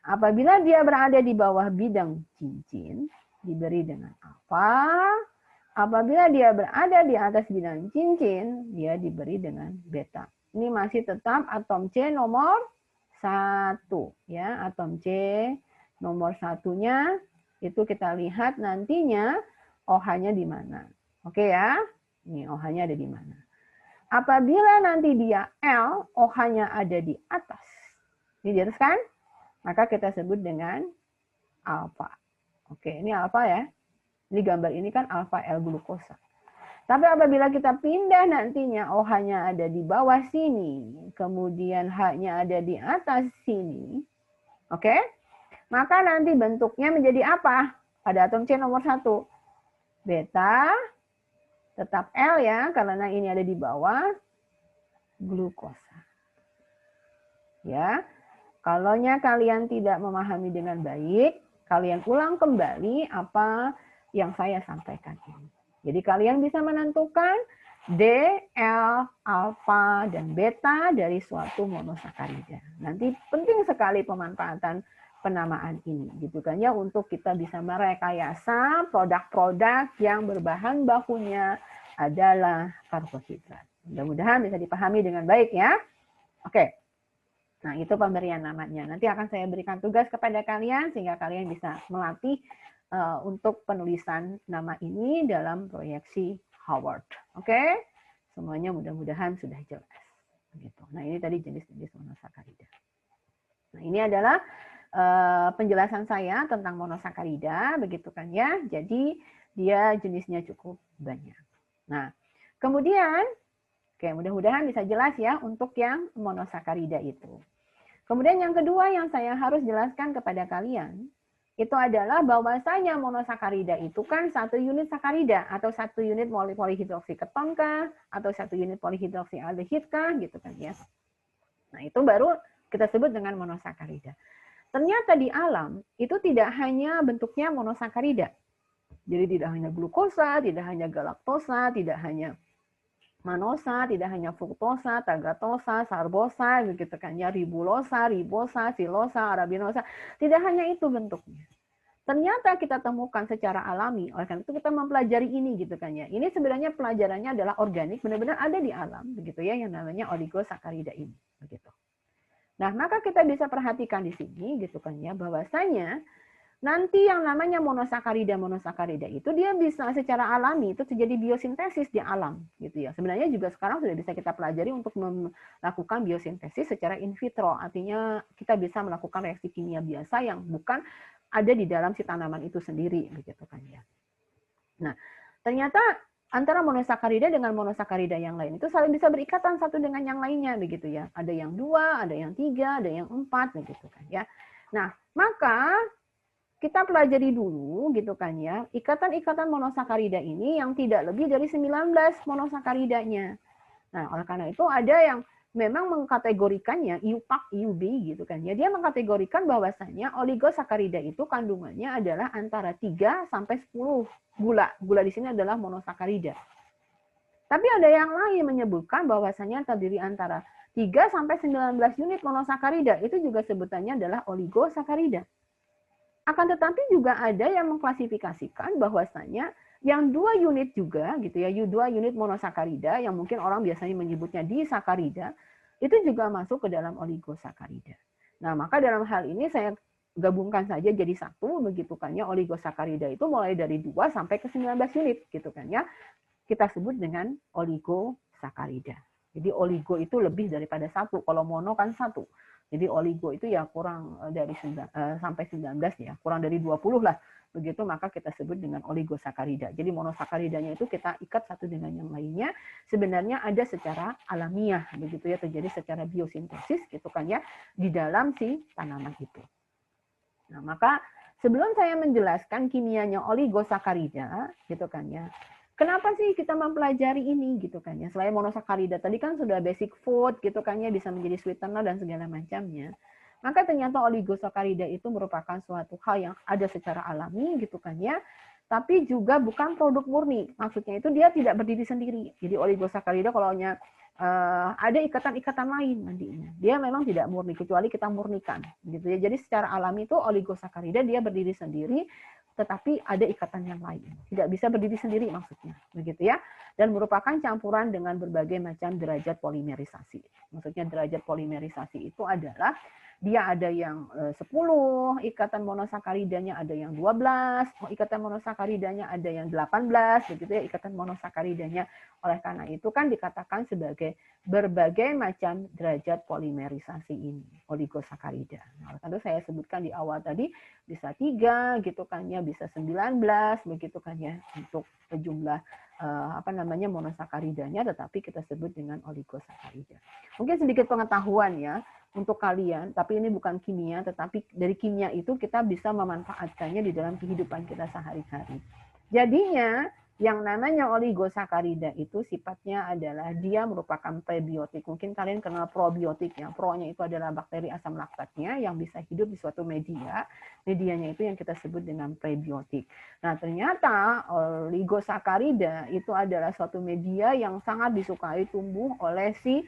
Apabila dia berada di bawah bidang cincin, diberi dengan alfa. Apabila dia berada di atas bidang cincin, dia diberi dengan beta. Ini masih tetap atom C nomor 1 ya, atom C nomor 1-nya itu kita lihat nantinya OH-nya di mana. Oke ya. Ini OH-nya ada di mana. Apabila nanti dia L, OH-nya ada di atas. Ini di atas kan? Maka kita sebut dengan alfa. Oke, ini alfa ya. Ini gambar ini kan alfa L glukosa. Tapi apabila kita pindah nantinya OH-nya ada di bawah sini, kemudian H-nya ada di atas sini, oke? Maka nanti bentuknya menjadi apa? Pada atom C nomor 1. Beta Tetap L ya, karena ini ada di bawah glukosa. Ya, kalaunya kalian tidak memahami dengan baik, kalian ulang kembali apa yang saya sampaikan ini. Jadi kalian bisa menentukan D, L, alfa, dan beta dari suatu monosakarida. Nanti penting sekali pemanfaatan penamaan ini, gitu kan ya, untuk kita bisa merekayasa produk-produk yang berbahan bakunya adalah karbohidrat. Mudah-mudahan bisa dipahami dengan baik ya. Oke. Nah, itu pemberian namanya. Nanti akan saya berikan tugas kepada kalian sehingga kalian bisa melatih untuk penulisan nama ini dalam proyeksi Howard. Oke? Semuanya mudah-mudahan sudah jelas. Begitu. Nah, ini tadi jenis-jenis monosakarida. Nah, ini adalah penjelasan saya tentang monosakarida, begitu kan ya. Jadi, dia jenisnya cukup banyak. Nah, kemudian, oke, mudah-mudahan bisa jelas ya untuk yang monosakarida itu. Kemudian yang kedua yang saya harus jelaskan kepada kalian, itu adalah bahwasanya monosakarida itu kan satu unit sakarida atau satu unit polihidroksiketon kah, atau satu unit polihidroksialdehid kah, gitu kan ya. Nah, itu baru kita sebut dengan monosakarida. Ternyata di alam itu tidak hanya bentuknya monosakarida. Jadi tidak hanya glukosa, tidak hanya galaktosa, tidak hanya manosa, tidak hanya fruktosa, tagatosa, sarbosa, begitu kan ya, ribulosa, ribosa, silosa, arabinosa. Tidak hanya itu bentuknya. Ternyata kita temukan secara alami, oleh karena itu kita mempelajari ini gitu kan ya. Ini sebenarnya pelajarannya adalah organik, benar-benar ada di alam begitu ya, yang namanya oligosakarida ini begitu. Nah, maka kita bisa perhatikan di sini gitu kan ya, bahwasanya nanti yang namanya monosakarida itu dia bisa secara alami itu terjadi biosintesis di alam gitu ya. Sebenarnya juga sekarang sudah bisa kita pelajari untuk melakukan biosintesis secara in vitro. Artinya kita bisa melakukan reaksi kimia biasa yang bukan ada di dalam si tanaman itu sendiri begitu kan ya. Nah, ternyata antara monosakarida dengan monosakarida yang lain itu saling bisa berikatan satu dengan yang lainnya begitu ya. Ada yang 2, ada yang 3, ada yang 4 begitu kan ya. Nah, maka kita pelajari dulu gitu kan ya, ikatan-ikatan monosakarida ini yang tidak lebih dari 19 monosakaridanya. Nah, oleh karena itu ada yang memang mengkategorikannya IUPAC, IUB gitu kan ya. Dia mengkategorikan bahwasannya oligosakarida itu kandungannya adalah antara 3 sampai 10 gula. Gula di sini adalah monosakarida. Tapi ada yang lain menyebutkan bahwasannya terdiri antara 3 sampai 19 unit monosakarida. Itu juga sebutannya adalah oligosakarida. Akan tetapi juga ada yang mengklasifikasikan bahwasanya yang 2 unit juga gitu ya, 2 unit monosakarida yang mungkin orang biasanya menyebutnya disakarida, itu juga masuk ke dalam oligosakarida. Nah, maka dalam hal ini saya gabungkan saja jadi satu begitu kan ya, oligosakarida itu mulai dari 2 sampai ke 19 unit gitu kan ya. Kita sebut dengan oligosakarida. Jadi oligo itu lebih daripada satu, kalau mono kan satu. Jadi oligo itu ya kurang dari sampai 19 ya, kurang dari 20 lah. Begitu maka kita sebut dengan oligosakarida. Jadi monosakaridanya itu kita ikat satu dengan yang lainnya. Sebenarnya ada secara alamiah begitu ya, terjadi secara biosintesis gitu kan ya di dalam si tanaman itu. Nah, maka sebelum saya menjelaskan kimianya oligosakarida gitu kan ya. Kenapa sih kita mempelajari ini gitu kan ya? Selain monosakarida tadi kan sudah basic food gitu kan ya, bisa menjadi sweetener dan segala macamnya. Maka ternyata oligosakarida itu merupakan suatu hal yang ada secara alami gitu kan ya. Tapi juga bukan produk murni. Maksudnya itu dia tidak berdiri sendiri. Jadi oligosakarida kalau ada ikatan-ikatan lain nantinya. Dia memang tidak murni kecuali kita murnikan gitu ya. Jadi secara alami itu oligosakarida dia berdiri sendiri, tetapi ada ikatan yang lain. Tidak bisa berdiri sendiri maksudnya, begitu ya. Dan merupakan campuran dengan berbagai macam derajat polimerisasi. Maksudnya derajat polimerisasi itu adalah dia ada yang 10 ikatan monosakaridanya, ada yang 12 ikatan monosakaridanya, ada yang 18 begitu ya ikatan monosakaridanya. Oleh karena itu kan dikatakan sebagai berbagai macam derajat polimerisasi ini, oligosakarida. Nah, tentu saya sebutkan di awal tadi bisa 3 gitu kan ya, bisa 19 begitu kan ya untuk jumlah monosakaridanya, tetapi kita sebut dengan oligosakarida. Mungkin sedikit pengetahuan ya untuk kalian, tapi ini bukan kimia, tetapi dari kimia itu kita bisa memanfaatkannya di dalam kehidupan kita sehari-hari. Jadinya Yang namanya oligosakarida itu sifatnya adalah dia merupakan prebiotik. Mungkin kalian kenal probiotik ya. Pro-nya itu adalah bakteri asam laktatnya yang bisa hidup di suatu media. Medianya itu yang kita sebut dengan prebiotik. Nah, ternyata oligosakarida itu adalah suatu media yang sangat disukai tumbuh oleh si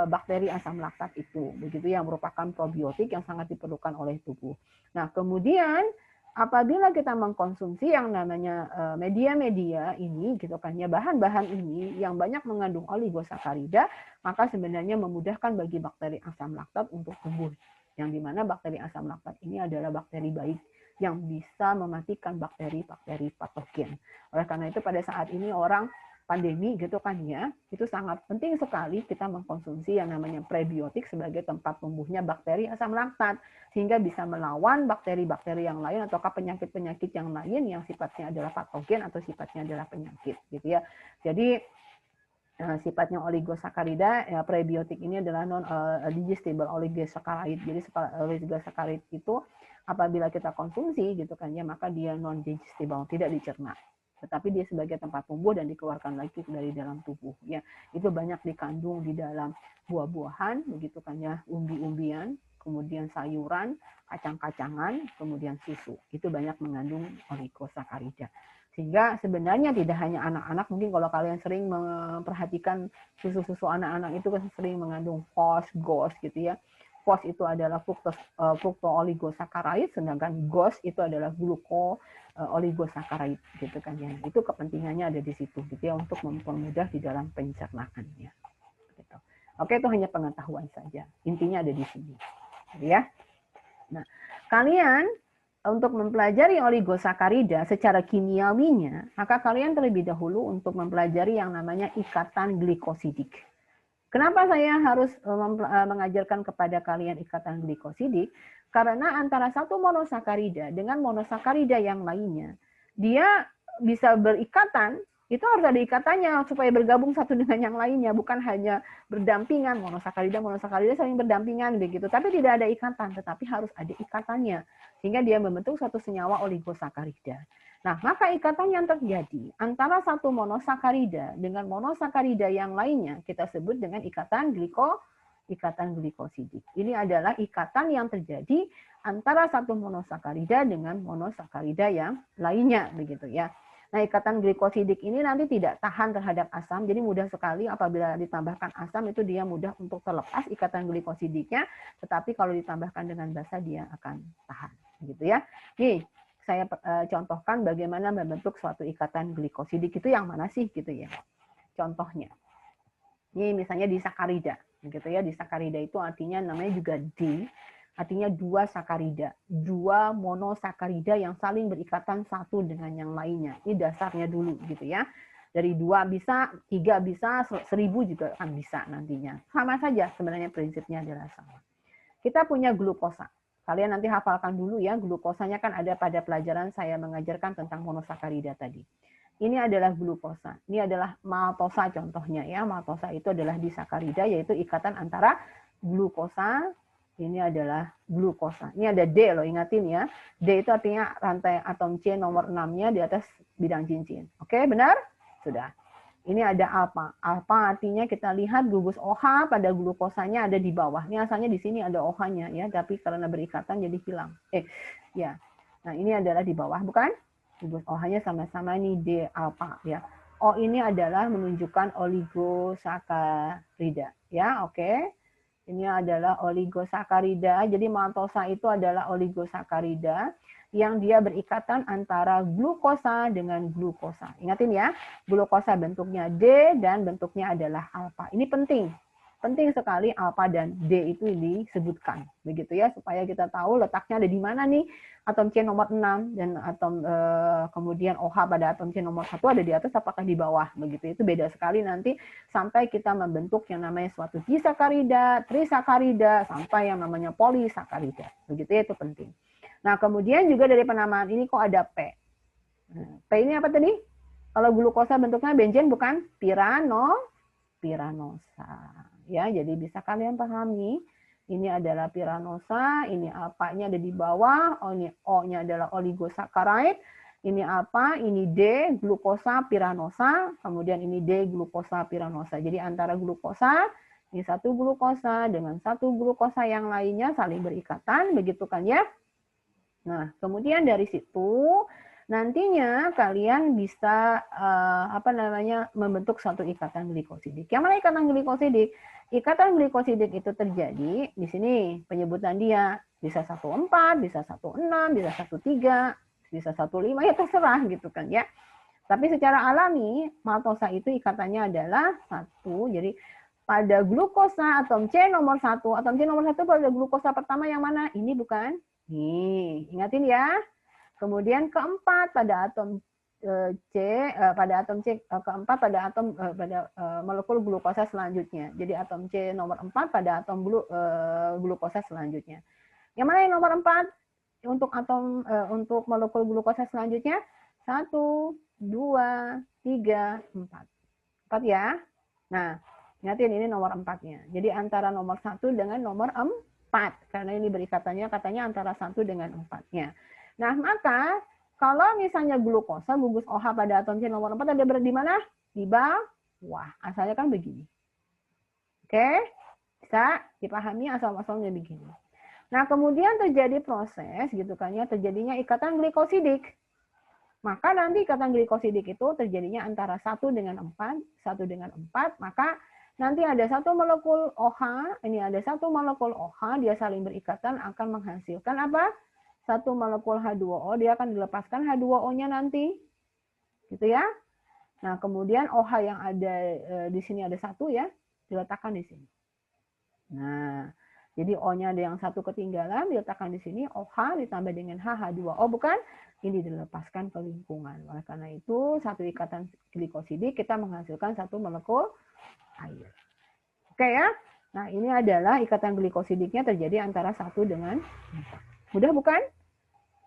bakteri asam laktat itu. Begitu, yang merupakan probiotik yang sangat diperlukan oleh tubuh. Nah, kemudian apabila kita mengkonsumsi yang namanya media-media ini gitu kan ya, bahan-bahan ini yang banyak mengandung oligosakarida, maka sebenarnya memudahkan bagi bakteri asam laktat untuk tumbuh, yang dimana bakteri asam laktat ini adalah bakteri baik yang bisa mematikan bakteri-bakteri patogen. Oleh karena itu pada saat ini orang pandemi gitu kan ya, itu sangat penting sekali kita mengkonsumsi yang namanya prebiotik sebagai tempat tumbuhnya bakteri asam laktat, sehingga bisa melawan bakteri-bakteri yang lain ataukah penyakit-penyakit yang lain yang sifatnya adalah patogen atau sifatnya adalah penyakit gitu ya. Jadi sifatnya oligosakarida, ya, prebiotik ini adalah non digestible oligosaccharide. Jadi oligosaccharide itu apabila kita konsumsi gitu kan ya, maka dia non digestible, tidak dicerna, tetapi dia sebagai tempat tumbuh dan dikeluarkan lagi dari dalam tubuh ya. Itu banyak dikandung di dalam buah-buahan begitu kan ya, umbi-umbian, kemudian sayuran, kacang-kacangan, kemudian susu. Itu banyak mengandung oligosakarida. Sehingga sebenarnya tidak hanya anak-anak, mungkin kalau kalian sering memperhatikan susu-susu anak-anak itu kan sering mengandung FOS, GOS gitu ya. FOS itu adalah fructooligosaccharides, sedangkan GOS itu adalah gluko-oligosaccharide gitu kan ya. Itu kepentingannya ada di situ gitu ya, untuk mempermudah di dalam pencernaannya. Gitu. Oke, itu hanya pengetahuan saja. Intinya ada di sini. Gitu ya. Nah, kalian untuk mempelajari oligosakarida secara kimiawinya, maka kalian terlebih dahulu untuk mempelajari yang namanya ikatan glikosidik. Kenapa saya harus mengajarkan kepada kalian ikatan glikosidik? Karena antara satu monosakarida dengan monosakarida yang lainnya, dia bisa berikatan, itu harus ada ikatannya supaya bergabung satu dengan yang lainnya, bukan hanya berdampingan, monosakarida saling berdampingan begitu, tapi tidak ada ikatan, tetapi harus ada ikatannya, sehingga dia membentuk suatu senyawa oligosakarida. Nah, maka ikatan yang terjadi antara satu monosakarida dengan monosakarida yang lainnya kita sebut dengan ikatan glikosidik. Ini adalah ikatan yang terjadi antara satu monosakarida dengan monosakarida yang lainnya, begitu ya. Nah, ikatan glikosidik ini nanti tidak tahan terhadap asam, jadi mudah sekali apabila ditambahkan asam itu dia mudah untuk terlepas ikatan glikosidiknya, tetapi kalau ditambahkan dengan basa dia akan tahan, gitu ya. Nih, saya contohkan bagaimana membentuk suatu ikatan glikosidik itu yang mana sih gitu ya. Contohnya. Ini misalnya disakarida gitu ya. Disakarida itu artinya namanya juga D, artinya dua sakarida, dua monosakarida yang saling berikatan satu dengan yang lainnya. Ini dasarnya dulu gitu ya. Dari 2 bisa, 3 bisa, 1000 juga akan bisa nantinya. Sama saja sebenarnya, prinsipnya adalah sama. Kita punya glukosa. Kalian nanti hafalkan dulu ya, glukosanya kan ada pada pelajaran saya mengajarkan tentang monosakarida tadi. Ini adalah glukosa. Ini adalah maltosa contohnya ya. Maltosa itu adalah disakarida, yaitu ikatan antara glukosa, ini adalah glukosa. Ini ada D loh, ingatin ya. D itu artinya rantai atom C nomor 6-nya di atas bidang cincin. Oke, benar? Sudah. Ini ada alfa. Alfa artinya kita lihat gugus OH pada glukosanya ada di bawah. Ini asalnya di sini ada OH-nya ya, tapi karena berikatan jadi hilang. Ya. Nah, ini adalah di bawah, bukan? Gugus OH-nya sama-sama nih D alfa ya. O ini adalah menunjukkan oligosakarida ya, oke. Ini adalah oligosakarida. Jadi maltosa itu adalah oligosakarida yang dia berikatan antara glukosa dengan glukosa. Ingatin ya, glukosa bentuknya D dan bentuknya adalah alfa. Ini penting. Penting sekali alfa dan D itu disebutkan. Begitu ya, supaya kita tahu letaknya ada di mana nih. Atom C nomor 6 dan atom kemudian OH pada atom C nomor 1 ada di atas apakah di bawah. Begitu, itu beda sekali nanti sampai kita membentuk yang namanya suatu disakarida, trisakarida, sampai yang namanya polisakarida. Begitu ya, itu penting. Nah, kemudian juga dari penamaan ini kok ada P. Nah, P ini apa tadi? Kalau glukosa bentuknya benzen bukan? Piranosa. Ya, jadi bisa kalian pahami. Ini adalah piranosa, ini alfa-nya ada di bawah, ini O-nya adalah oligosakaride, Ini alfa, ini D, glukosa piranosa, kemudian ini D, glukosa piranosa. Jadi antara glukosa, ini satu glukosa dengan satu glukosa yang lainnya saling berikatan, begitu kan ya? Nah, kemudian dari situ nantinya kalian bisa membentuk suatu ikatan glikosidik. Yang mana ikatan glikosidik? Ikatan glikosidik itu terjadi di sini penyebutan dia bisa 14, bisa 16, bisa 13, bisa 15, ya terserah gitu kan ya. Tapi secara alami maltosa itu ikatannya adalah 1. Jadi pada glukosa atom C nomor 1, atom C nomor 1 pada glukosa pertama yang mana? Ini bukan? Nih, ingatin ya. Kemudian keempat pada atom keempat pada atom pada molekul glukosa selanjutnya. Jadi atom C nomor 4 pada atom glukosa selanjutnya. Yang mana yang nomor 4 untuk atom untuk molekul glukosa selanjutnya? 1, 2, 3, 4. 4 ya. Nah, ingatin ini nomor 4-nya. Jadi antara nomor 1 dengan nomor 4. Karena ini berikatannya katanya antara 1 dengan 4-nya. Nah, maka kalau misalnya glukosa, gugus OH pada atom C nomor 4 ada berada di mana? Di bawah. Asalnya kan begini. Oke? Bisa dipahami asal-asalnya begini. Nah, kemudian terjadi proses gitu kan ya, terjadinya ikatan glikosidik. Maka nanti ikatan glikosidik itu terjadinya antara 1 dengan 4, 1 dengan 4, maka nanti ada satu molekul OH, ini ada satu molekul OH, dia saling berikatan akan menghasilkan apa? Satu molekul H2O, dia akan dilepaskan H2O-nya nanti. Gitu ya. Nah, kemudian OH yang ada di sini ada satu ya, diletakkan di sini. Nah, jadi O-nya ada yang satu ketinggalan, diletakkan di sini, OH ditambah dengan H2O, bukan? Ini dilepaskan ke lingkungan. Oleh karena itu, satu ikatan glikosidik kita menghasilkan satu molekul air. Oke ya? Nah, ini adalah ikatan glikosidiknya terjadi antara 1 dengan 4. Mudah bukan?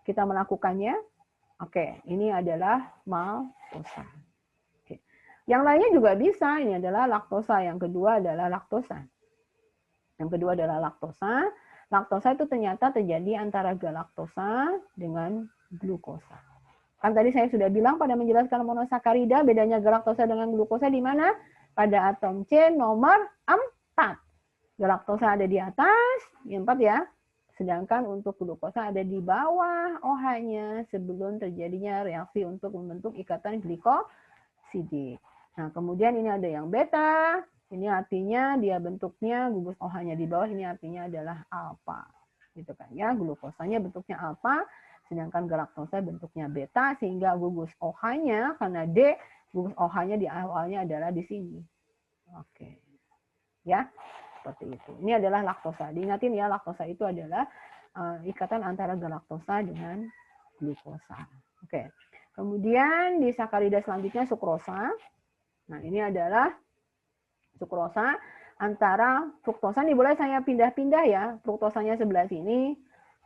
Kita melakukannya. Oke, ini adalah maltosa. Oke. Yang lainnya juga bisa, ini adalah laktosa. Yang kedua adalah laktosa. Yang kedua adalah laktosa. Laktosa itu ternyata terjadi antara galaktosa dengan glukosa. Kan tadi saya sudah bilang pada menjelaskan monosakarida, bedanya galaktosa dengan glukosa di mana? Pada atom C nomor 4. Galaktosa ada di atas, yang 4 ya. Sedangkan untuk glukosa ada di bawah OH-nya sebelum terjadinya reaksi untuk membentuk ikatan glikosidik. Nah, kemudian ini ada yang beta. Ini artinya dia bentuknya gugus OH-nya di bawah, ini artinya adalah alfa. Gitu kan ya, glukosanya bentuknya alfa, sedangkan galaktosa bentuknya beta, sehingga gugus OH-nya karena D, gugus OH-nya di awalnya adalah di sini. Oke. Ya, seperti itu. Ini adalah laktosa. Diingatin ya, laktosa itu adalah ikatan antara galaktosa dengan glukosa. Oke. Kemudian di sakarida selanjutnya sukrosa. Nah, ini adalah sukrosa antara fruktosa, ini boleh saya pindah-pindah ya, fruktosanya sebelah sini,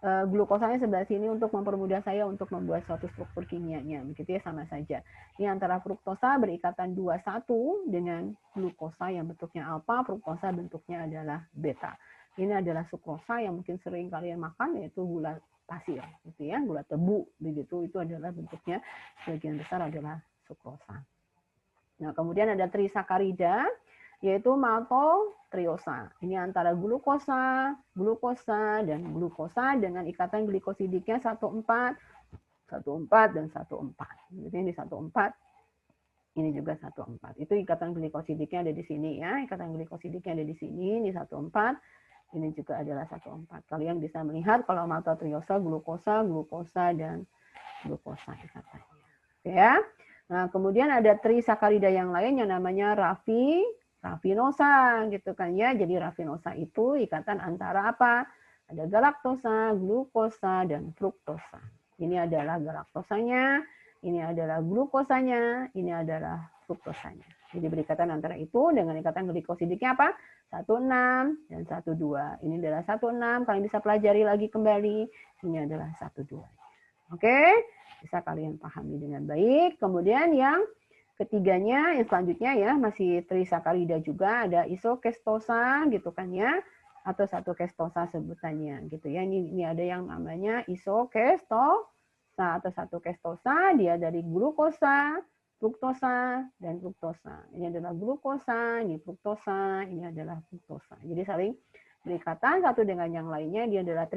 glukosanya sebelah sini untuk mempermudah saya untuk membuat suatu struktur kimianya, begitu ya, sama saja. Ini antara fruktosa berikatan 21 dengan glukosa yang bentuknya alfa, fruktosa bentuknya adalah beta. Ini adalah sukrosa yang mungkin sering kalian makan, yaitu gula pasir, gitu ya, gula tebu, begitu, itu adalah bentuknya, sebagian besar adalah sukrosa. Nah, kemudian ada trisakarida, yaitu maltotriosa. Ini antara glukosa, dan glukosa dengan ikatan glikosidiknya 14, 14 dan 14. Jadi ini 14, ini juga 14. Itu ikatan glikosidiknya ada di sini ya. Ikatan glikosidiknya ada di sini, ini 14. Ini juga adalah 14. Kalian bisa melihat kalau maltotriosa, glukosa, dan glukosa ikatannya. Oke ya. Nah, kemudian ada trisakarida yang lain yang namanya rafinosa gitu kan ya. Jadi rafinosa itu ikatan antara apa? Ada galaktosa, glukosa, dan fruktosa. Ini adalah galaktosanya, ini adalah glukosanya, ini adalah fruktosanya. Jadi berikatan antara itu dengan ikatan glikosidiknya apa? 16 dan 12. Ini adalah 16, kalian bisa pelajari lagi kembali. Ini adalah 12. Oke, bisa kalian pahami dengan baik. Kemudian yang ketiganya, yang selanjutnya ya, masih trisakarida juga, ada isokestosa gitu kan ya, atau satu kestosa sebutannya gitu ya. Ini ada yang namanya isokestosa. Nah, atau satu kestosa, dia dari glukosa, fruktosa, dan fruktosa. Ini adalah glukosa, ini fruktosa, ini adalah fruktosa. Jadi saling berikatan satu dengan yang lainnya. Dia adalah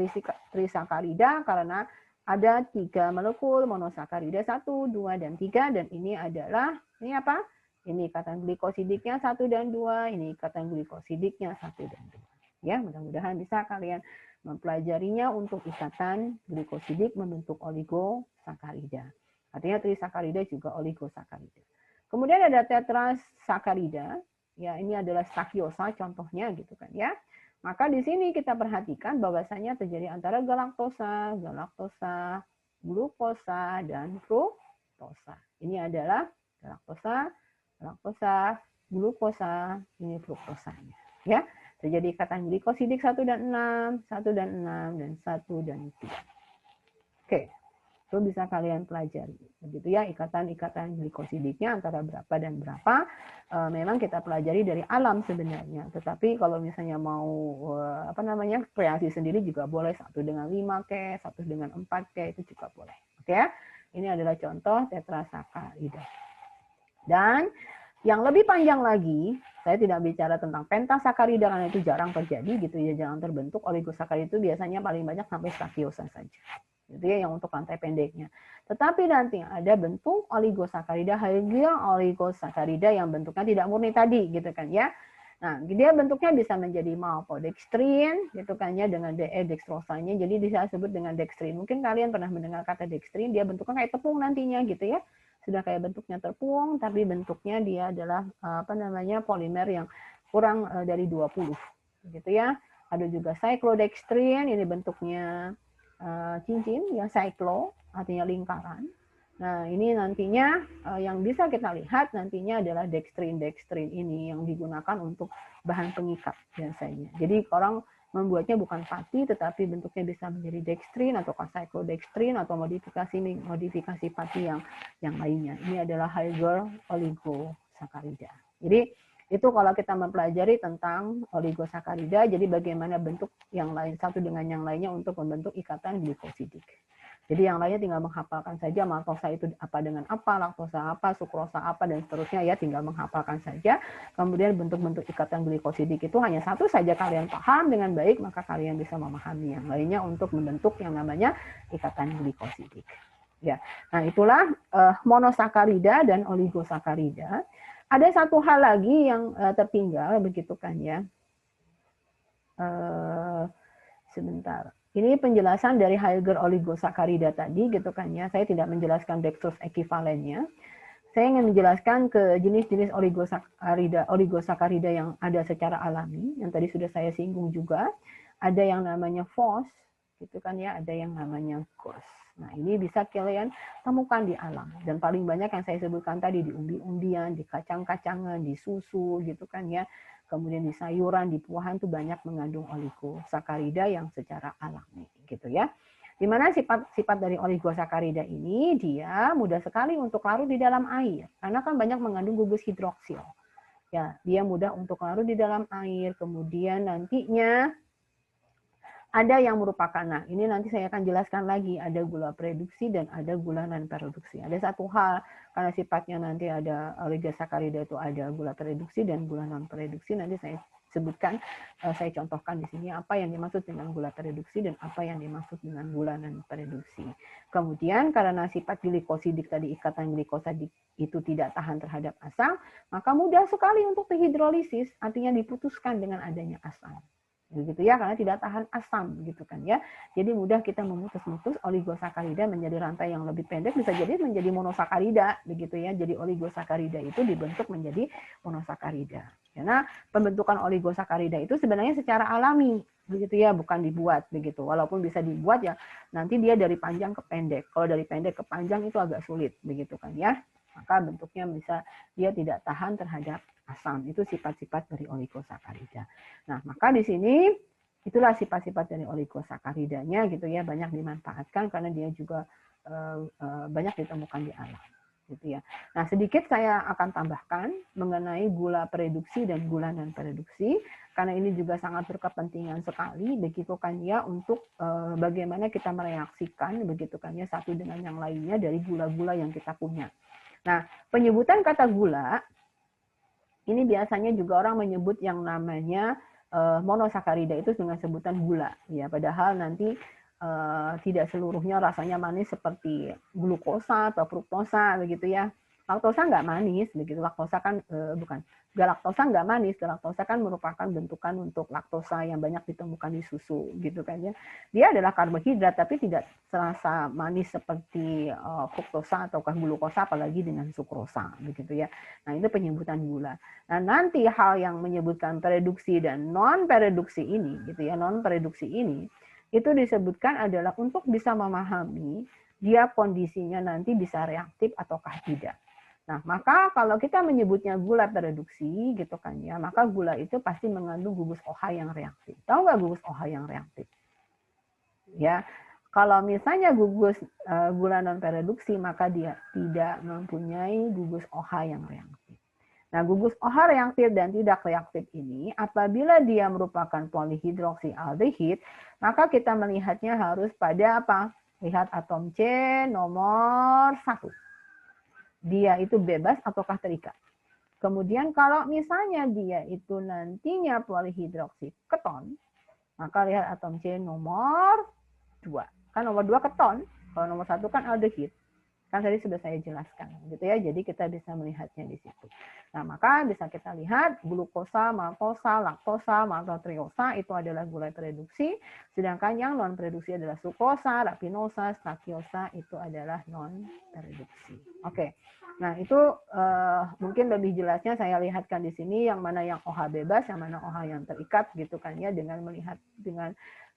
trisakarida karena ada 3 molekul monosakarida 1, 2, dan 3. Dan ini adalah, ini apa? Ini ikatan glikosidiknya 1 dan 2. Ini ikatan glikosidiknya 1 dan 2. Ya, mudah-mudahan bisa kalian mempelajarinya untuk ikatan glikosidik membentuk oligosakarida. Artinya trisakarida juga oligosakarida. Kemudian ada tetrasakarida, ya ini adalah stakiosa contohnya gitu kan ya. Maka di sini kita perhatikan bahwasanya terjadi antara galaktosa, glukosa, dan fruktosa. Ini adalah galaktosa, glukosa, ini fruktosanya. Ya, terjadi ikatan glikosidik 1 dan 6, 1 dan 6, dan 1 dan 3. Oke, itu bisa kalian pelajari. Begitu ya, ikatan-ikatan glikosidiknya antara berapa dan berapa. Memang kita pelajari dari alam sebenarnya. Tetapi kalau misalnya mau kreasi sendiri juga boleh, 1 dengan 5 ke, 1 dengan 4 ke, itu juga boleh. Oke ya, ini adalah contoh tetrasakarida. Dan yang lebih panjang lagi, saya tidak bicara tentang pentasakarida karena itu jarang terjadi gitu ya, jarang terbentuk. Oligosakarida itu biasanya paling banyak sampai stakiosa saja. Gitu ya, yang untuk rantai pendeknya. Tetapi nanti ada bentuk oligosakarida, higher oligosakarida yang bentuknya tidak murni tadi gitu kan ya. Nah, dia bentuknya bisa menjadi maltodextrin gitu kan ya, dengan dextrosanya. Jadi bisa disebut dengan dextrin. Mungkin kalian pernah mendengar kata dextrin, dia bentuknya kayak tepung nantinya gitu ya. Sudah kayak bentuknya tepung, tapi bentuknya dia adalah polimer yang kurang dari 20 gitu ya. Ada juga cyclodextrin, ini bentuknya cincin ya, cyclo artinya lingkaran. Nah, ini nantinya yang bisa kita lihat nantinya adalah dextrin ini yang digunakan untuk bahan pengikat biasanya. Jadi orang membuatnya bukan pati tetapi bentuknya bisa menjadi dextrin atau cyclodextrin atau modifikasi pati yang lainnya. Ini adalah higher oligosakarida. Jadi itu kalau kita mempelajari tentang oligosakarida, jadi bagaimana bentuk yang lain satu dengan yang lainnya untuk membentuk ikatan glikosidik. Jadi yang lainnya tinggal menghafalkan saja maltosa itu apa dengan apa, laktosa apa, sukrosa apa, dan seterusnya ya, tinggal menghafalkan saja. Kemudian bentuk-bentuk ikatan glikosidik itu hanya satu saja kalian paham dengan baik, maka kalian bisa memahami yang lainnya untuk membentuk yang namanya ikatan glikosidik. Ya, nah itulah monosakarida dan oligosakarida. Ada satu hal lagi yang tertinggal begitu kan ya. Sebentar. Ini penjelasan dari higher oligosakarida tadi gitu kan ya. Saya tidak menjelaskan dextrose ekivalennya. Saya ingin menjelaskan ke jenis-jenis oligosakarida yang ada secara alami, yang tadi sudah saya singgung juga. Ada yang namanya phos, gitu kan ya, ada yang namanya gos. Nah, ini bisa kalian temukan di alam. Dan paling banyak yang saya sebutkan tadi di umbi-umbian, di kacang-kacangan, di susu gitu kan ya. Kemudian di sayuran, di buahan itu banyak mengandung oligosakarida yang secara alami gitu ya. Di mana sifat-sifat dari oligosakarida ini dia mudah sekali untuk larut di dalam air karena kan banyak mengandung gugus hidroksil. Ya, dia mudah untuk larut di dalam air. Kemudian nantinya ada yang merupakan, nah ini nanti saya akan jelaskan lagi, ada gula produksi dan ada gula non produksi. Ada satu hal, karena sifatnya nanti ada oligosakarida itu ada gula produksi dan gula non produksi, nanti saya sebutkan, saya contohkan di sini apa yang dimaksud dengan gula produksi dan apa yang dimaksud dengan gula non produksi. Kemudian karena sifat glikosidik tadi, ikatan glikosidik itu tidak tahan terhadap asam, maka mudah sekali untuk dihidrolisis, artinya diputuskan dengan adanya asam. Begitu ya, karena tidak tahan asam gitu kan ya. Jadi mudah kita memutus-mutus oligosakarida menjadi rantai yang lebih pendek, bisa jadi menjadi monosakarida begitu ya. Jadi oligosakarida itu dibentuk menjadi monosakarida. Karena pembentukan oligosakarida itu sebenarnya secara alami begitu ya, bukan dibuat begitu. Walaupun bisa dibuat ya, nanti dia dari panjang ke pendek. Kalau dari pendek ke panjang itu agak sulit begitu kan ya. Maka bentuknya bisa dia tidak tahan terhadap asam. Itu sifat-sifat dari oligosakarida. Nah, maka di sini itulah sifat-sifat dari oligosakaridanya gitu ya, banyak dimanfaatkan karena dia juga banyak ditemukan di alam. gitu ya. Nah, sedikit saya akan tambahkan mengenai gula pereduksi dan gula non pereduksi, karena ini juga sangat berkepentingan sekali, begitu kan ya, untuk bagaimana kita mereaksikan, begitu kan ya, satu dengan yang lainnya dari gula-gula yang kita punya. Nah, penyebutan kata gula, ini biasanya juga orang menyebut yang namanya monosakarida itu dengan sebutan gula, ya, padahal nanti tidak seluruhnya rasanya manis seperti glukosa atau fruktosa begitu ya. Laktosa nggak manis begitu. Laktosa kan bukan. Galaktosa nggak manis. Galaktosa kan merupakan bentukan untuk laktosa yang banyak ditemukan di susu gitu kan ya. Dia adalah karbohidrat tapi tidak serasa manis seperti fruktosa ataukah glukosa apalagi dengan sukrosa begitu ya. Nah, itu penyebutan gula. Nah, nanti hal yang menyebutkan pereduksi dan non pereduksi ini gitu ya, non pereduksi ini itu disebutkan adalah untuk bisa memahami dia kondisinya nanti bisa reaktif ataukah tidak. Nah, maka kalau kita menyebutnya gula pereduksi gitu kan ya, maka gula itu pasti mengandung gugus OH yang reaktif. Tahu nggak gugus OH yang reaktif? Ya, kalau misalnya gugus gula non pereduksi, maka dia tidak mempunyai gugus OH yang reaktif. Nah, gugus OH reaktif dan tidak reaktif ini, apabila dia merupakan polihidroksialdehid, maka kita melihatnya harus pada apa? Lihat atom C nomor 1. Dia itu bebas ataukah terikat. Kemudian kalau misalnya dia itu nantinya polihidroksiketon, maka lihat atom C nomor 2. Kan nomor 2 keton, kalau nomor 1 kan aldehid. Kan tadi sudah saya jelaskan gitu ya. Jadi kita bisa melihatnya di situ. Nah, maka bisa kita lihat glukosa, maltosa, laktosa, maltotriosa itu adalah gula pereduksi, sedangkan yang non pereduksi adalah sukrosa, rapinosa, stakiosa itu adalah non pereduksi. Oke. Nah, itu mungkin lebih jelasnya saya lihatkan di sini yang mana yang OH bebas, yang mana OH yang terikat gitu kan ya, dengan melihat dengan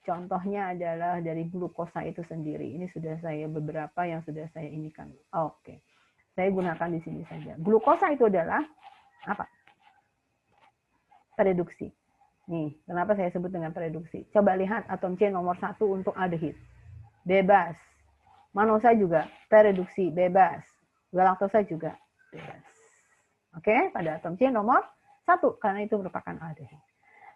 contohnya adalah dari glukosa itu sendiri. Ini sudah saya beberapa yang sudah saya inikan. Oke. Saya gunakan di sini saja. Glukosa itu adalah apa? Pereduksi. Nih, kenapa saya sebut dengan pereduksi? Coba lihat atom C nomor 1 untuk aldehid. Bebas. Manosa juga pereduksi, bebas. Galaktosa juga bebas. Oke, pada atom C nomor 1 karena itu merupakan aldehid.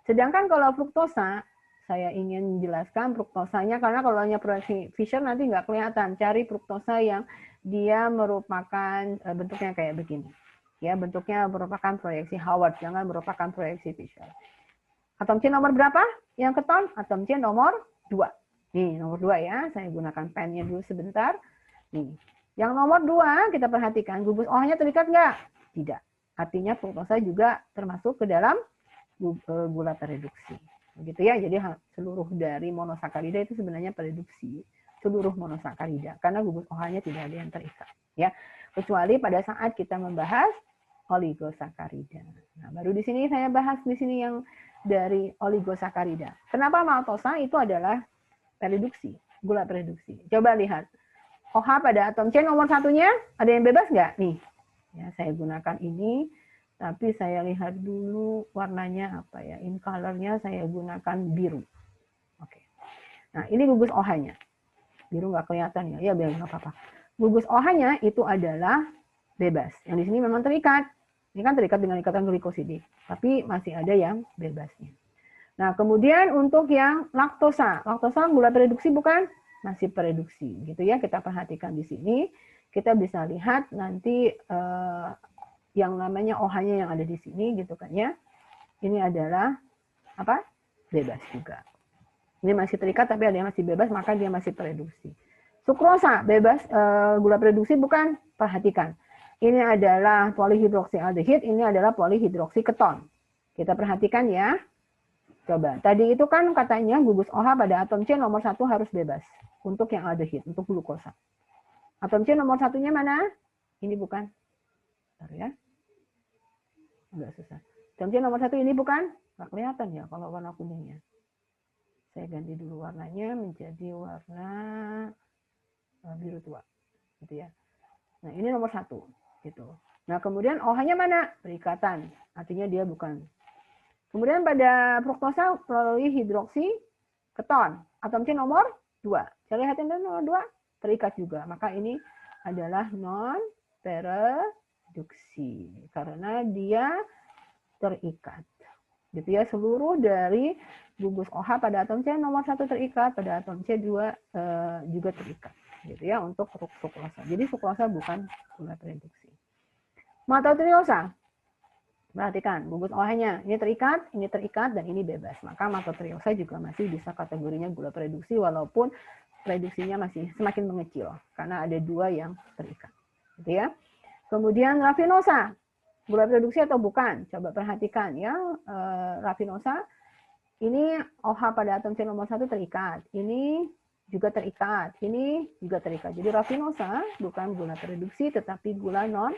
Sedangkan kalau fruktosa, saya ingin menjelaskan fruktosanya karena kalau hanya proyeksi Fischer nanti nggak kelihatan. Cari fruktosa yang dia merupakan bentuknya kayak begini. Ya, bentuknya merupakan proyeksi Howard, jangan merupakan proyeksi Fischer. Atom C nomor berapa? Yang keton? Atom C nomor 2. Nih, nomor 2 ya. Saya gunakan pennya dulu sebentar. Nih. Yang nomor 2 kita perhatikan gugus OH-nya terikat nggak? Tidak. Artinya fruktosa juga termasuk ke dalam gula pereduksi. Begitu ya, jadi seluruh dari monosakarida itu sebenarnya pereduksi, seluruh monosakarida, karena gugus OH-nya tidak ada yang terikat, ya. Kecuali pada saat kita membahas oligosakarida. Nah, baru di sini saya bahas di sini yang dari oligosakarida. Kenapa maltosa itu adalah pereduksi, gula pereduksi. Coba lihat, OH pada atom C nomor 1-nya ada yang bebas nggak? Nih, ya saya gunakan ini. Tapi saya lihat dulu warnanya apa ya. In color-nya saya gunakan biru. Oke. Nah, ini gugus OH-nya. Biru nggak kelihatan ya. Ya, biar nggak apa-apa. Gugus OH-nya itu adalah bebas. Yang di sini memang terikat. Ini kan terikat dengan ikatan glikosidik. Tapi masih ada yang bebasnya. Nah, kemudian untuk yang laktosa. Laktosa gula pereduksi bukan? Masih pereduksi. Gitu ya. Kita perhatikan di sini. Kita bisa lihat nanti yang namanya OH-nya yang ada di sini gitu kan ya. Ini adalah apa? Bebas juga. Ini masih terikat tapi ada yang masih bebas, maka dia masih pereduksi. Sukrosa bebas gula pereduksi bukan? Perhatikan. Ini adalah polihidroksialdehid, ini adalah polihidroksiketon. Kita perhatikan ya. Coba. Tadi itu kan katanya gugus OH pada atom C nomor 1 harus bebas untuk yang aldehid, untuk glukosa. Atom C nomor 1-nya mana? Ini bukan. Bentar ya. Agak susah. Atom C nomor 1 ini bukan? Nggak kelihatan ya kalau warna kuningnya. Saya ganti dulu warnanya menjadi warna biru tua. Gitu ya. Nah, ini nomor 1. Gitu. Nah, kemudian OH-nya mana? Perikatan. Artinya dia bukan. Kemudian pada fruktosa polihidroksiketon. Atom C nomor 2. Saya lihat yang nomor 2. Terikat juga. Maka ini adalah non pereduksi karena dia terikat. Gitu ya, seluruh dari gugus OH pada atom C nomor 1 terikat, pada atom C2 juga terikat. Gitu ya, untuk sukrosa. Jadi sukrosa bukan gula pereduksi. Maltotriosa. Perhatikan, gugus OH-nya ini terikat, dan ini bebas. Maka maltotriosa juga masih bisa kategorinya gula pereduksi walaupun reduksinya masih semakin mengecil karena ada 2 yang terikat. Gitu ya. Kemudian rafinosa, gula pereduksi atau bukan? Coba perhatikan ya, rafinosa ini OH pada atom C nomor 1 terikat, ini juga terikat, ini juga terikat. Jadi rafinosa bukan gula pereduksi tetapi gula non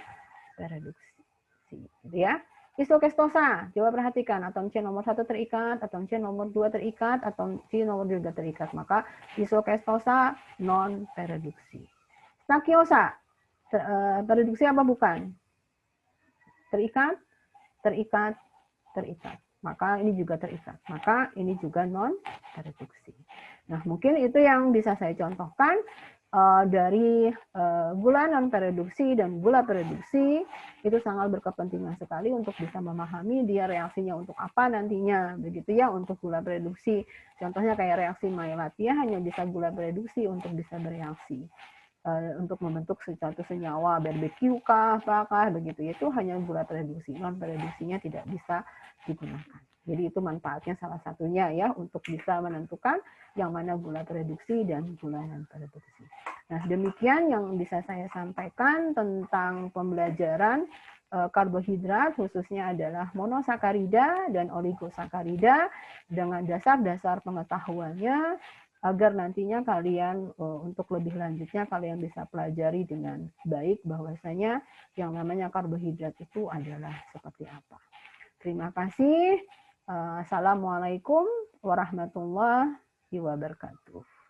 pereduksi. Gitu ya. Isokestosa, coba perhatikan, atom C nomor 1 terikat, atom C nomor 2 terikat, atom C nomor 2 terikat. Maka isokestosa non pereduksi. Stakiosa, pereduksi apa bukan? Terikat, terikat, terikat. Maka ini juga terikat. Maka ini juga non pereduksi. Nah, mungkin itu yang bisa saya contohkan dari gula non pereduksi dan gula pereduksi. Itu sangat berkepentingan sekali untuk bisa memahami dia reaksinya untuk apa nantinya, begitu ya, untuk gula pereduksi. Contohnya kayak reaksi Maillard, hanya bisa gula pereduksi untuk bisa bereaksi untuk membentuk suatu senyawa barbeque kah, apakah begitu, itu hanya gula pereduksi, non pereduksinya tidak bisa digunakan. Jadi itu manfaatnya salah satunya ya untuk bisa menentukan yang mana gula pereduksi dan gula non pereduksi. Nah, demikian yang bisa saya sampaikan tentang pembelajaran karbohidrat, khususnya adalah monosakarida dan oligosakarida dengan dasar-dasar pengetahuannya, agar nantinya kalian untuk lebih lanjutnya kalian bisa pelajari dengan baik bahwasanya yang namanya karbohidrat itu adalah seperti apa. Terima kasih. Assalamualaikum warahmatullahi wabarakatuh.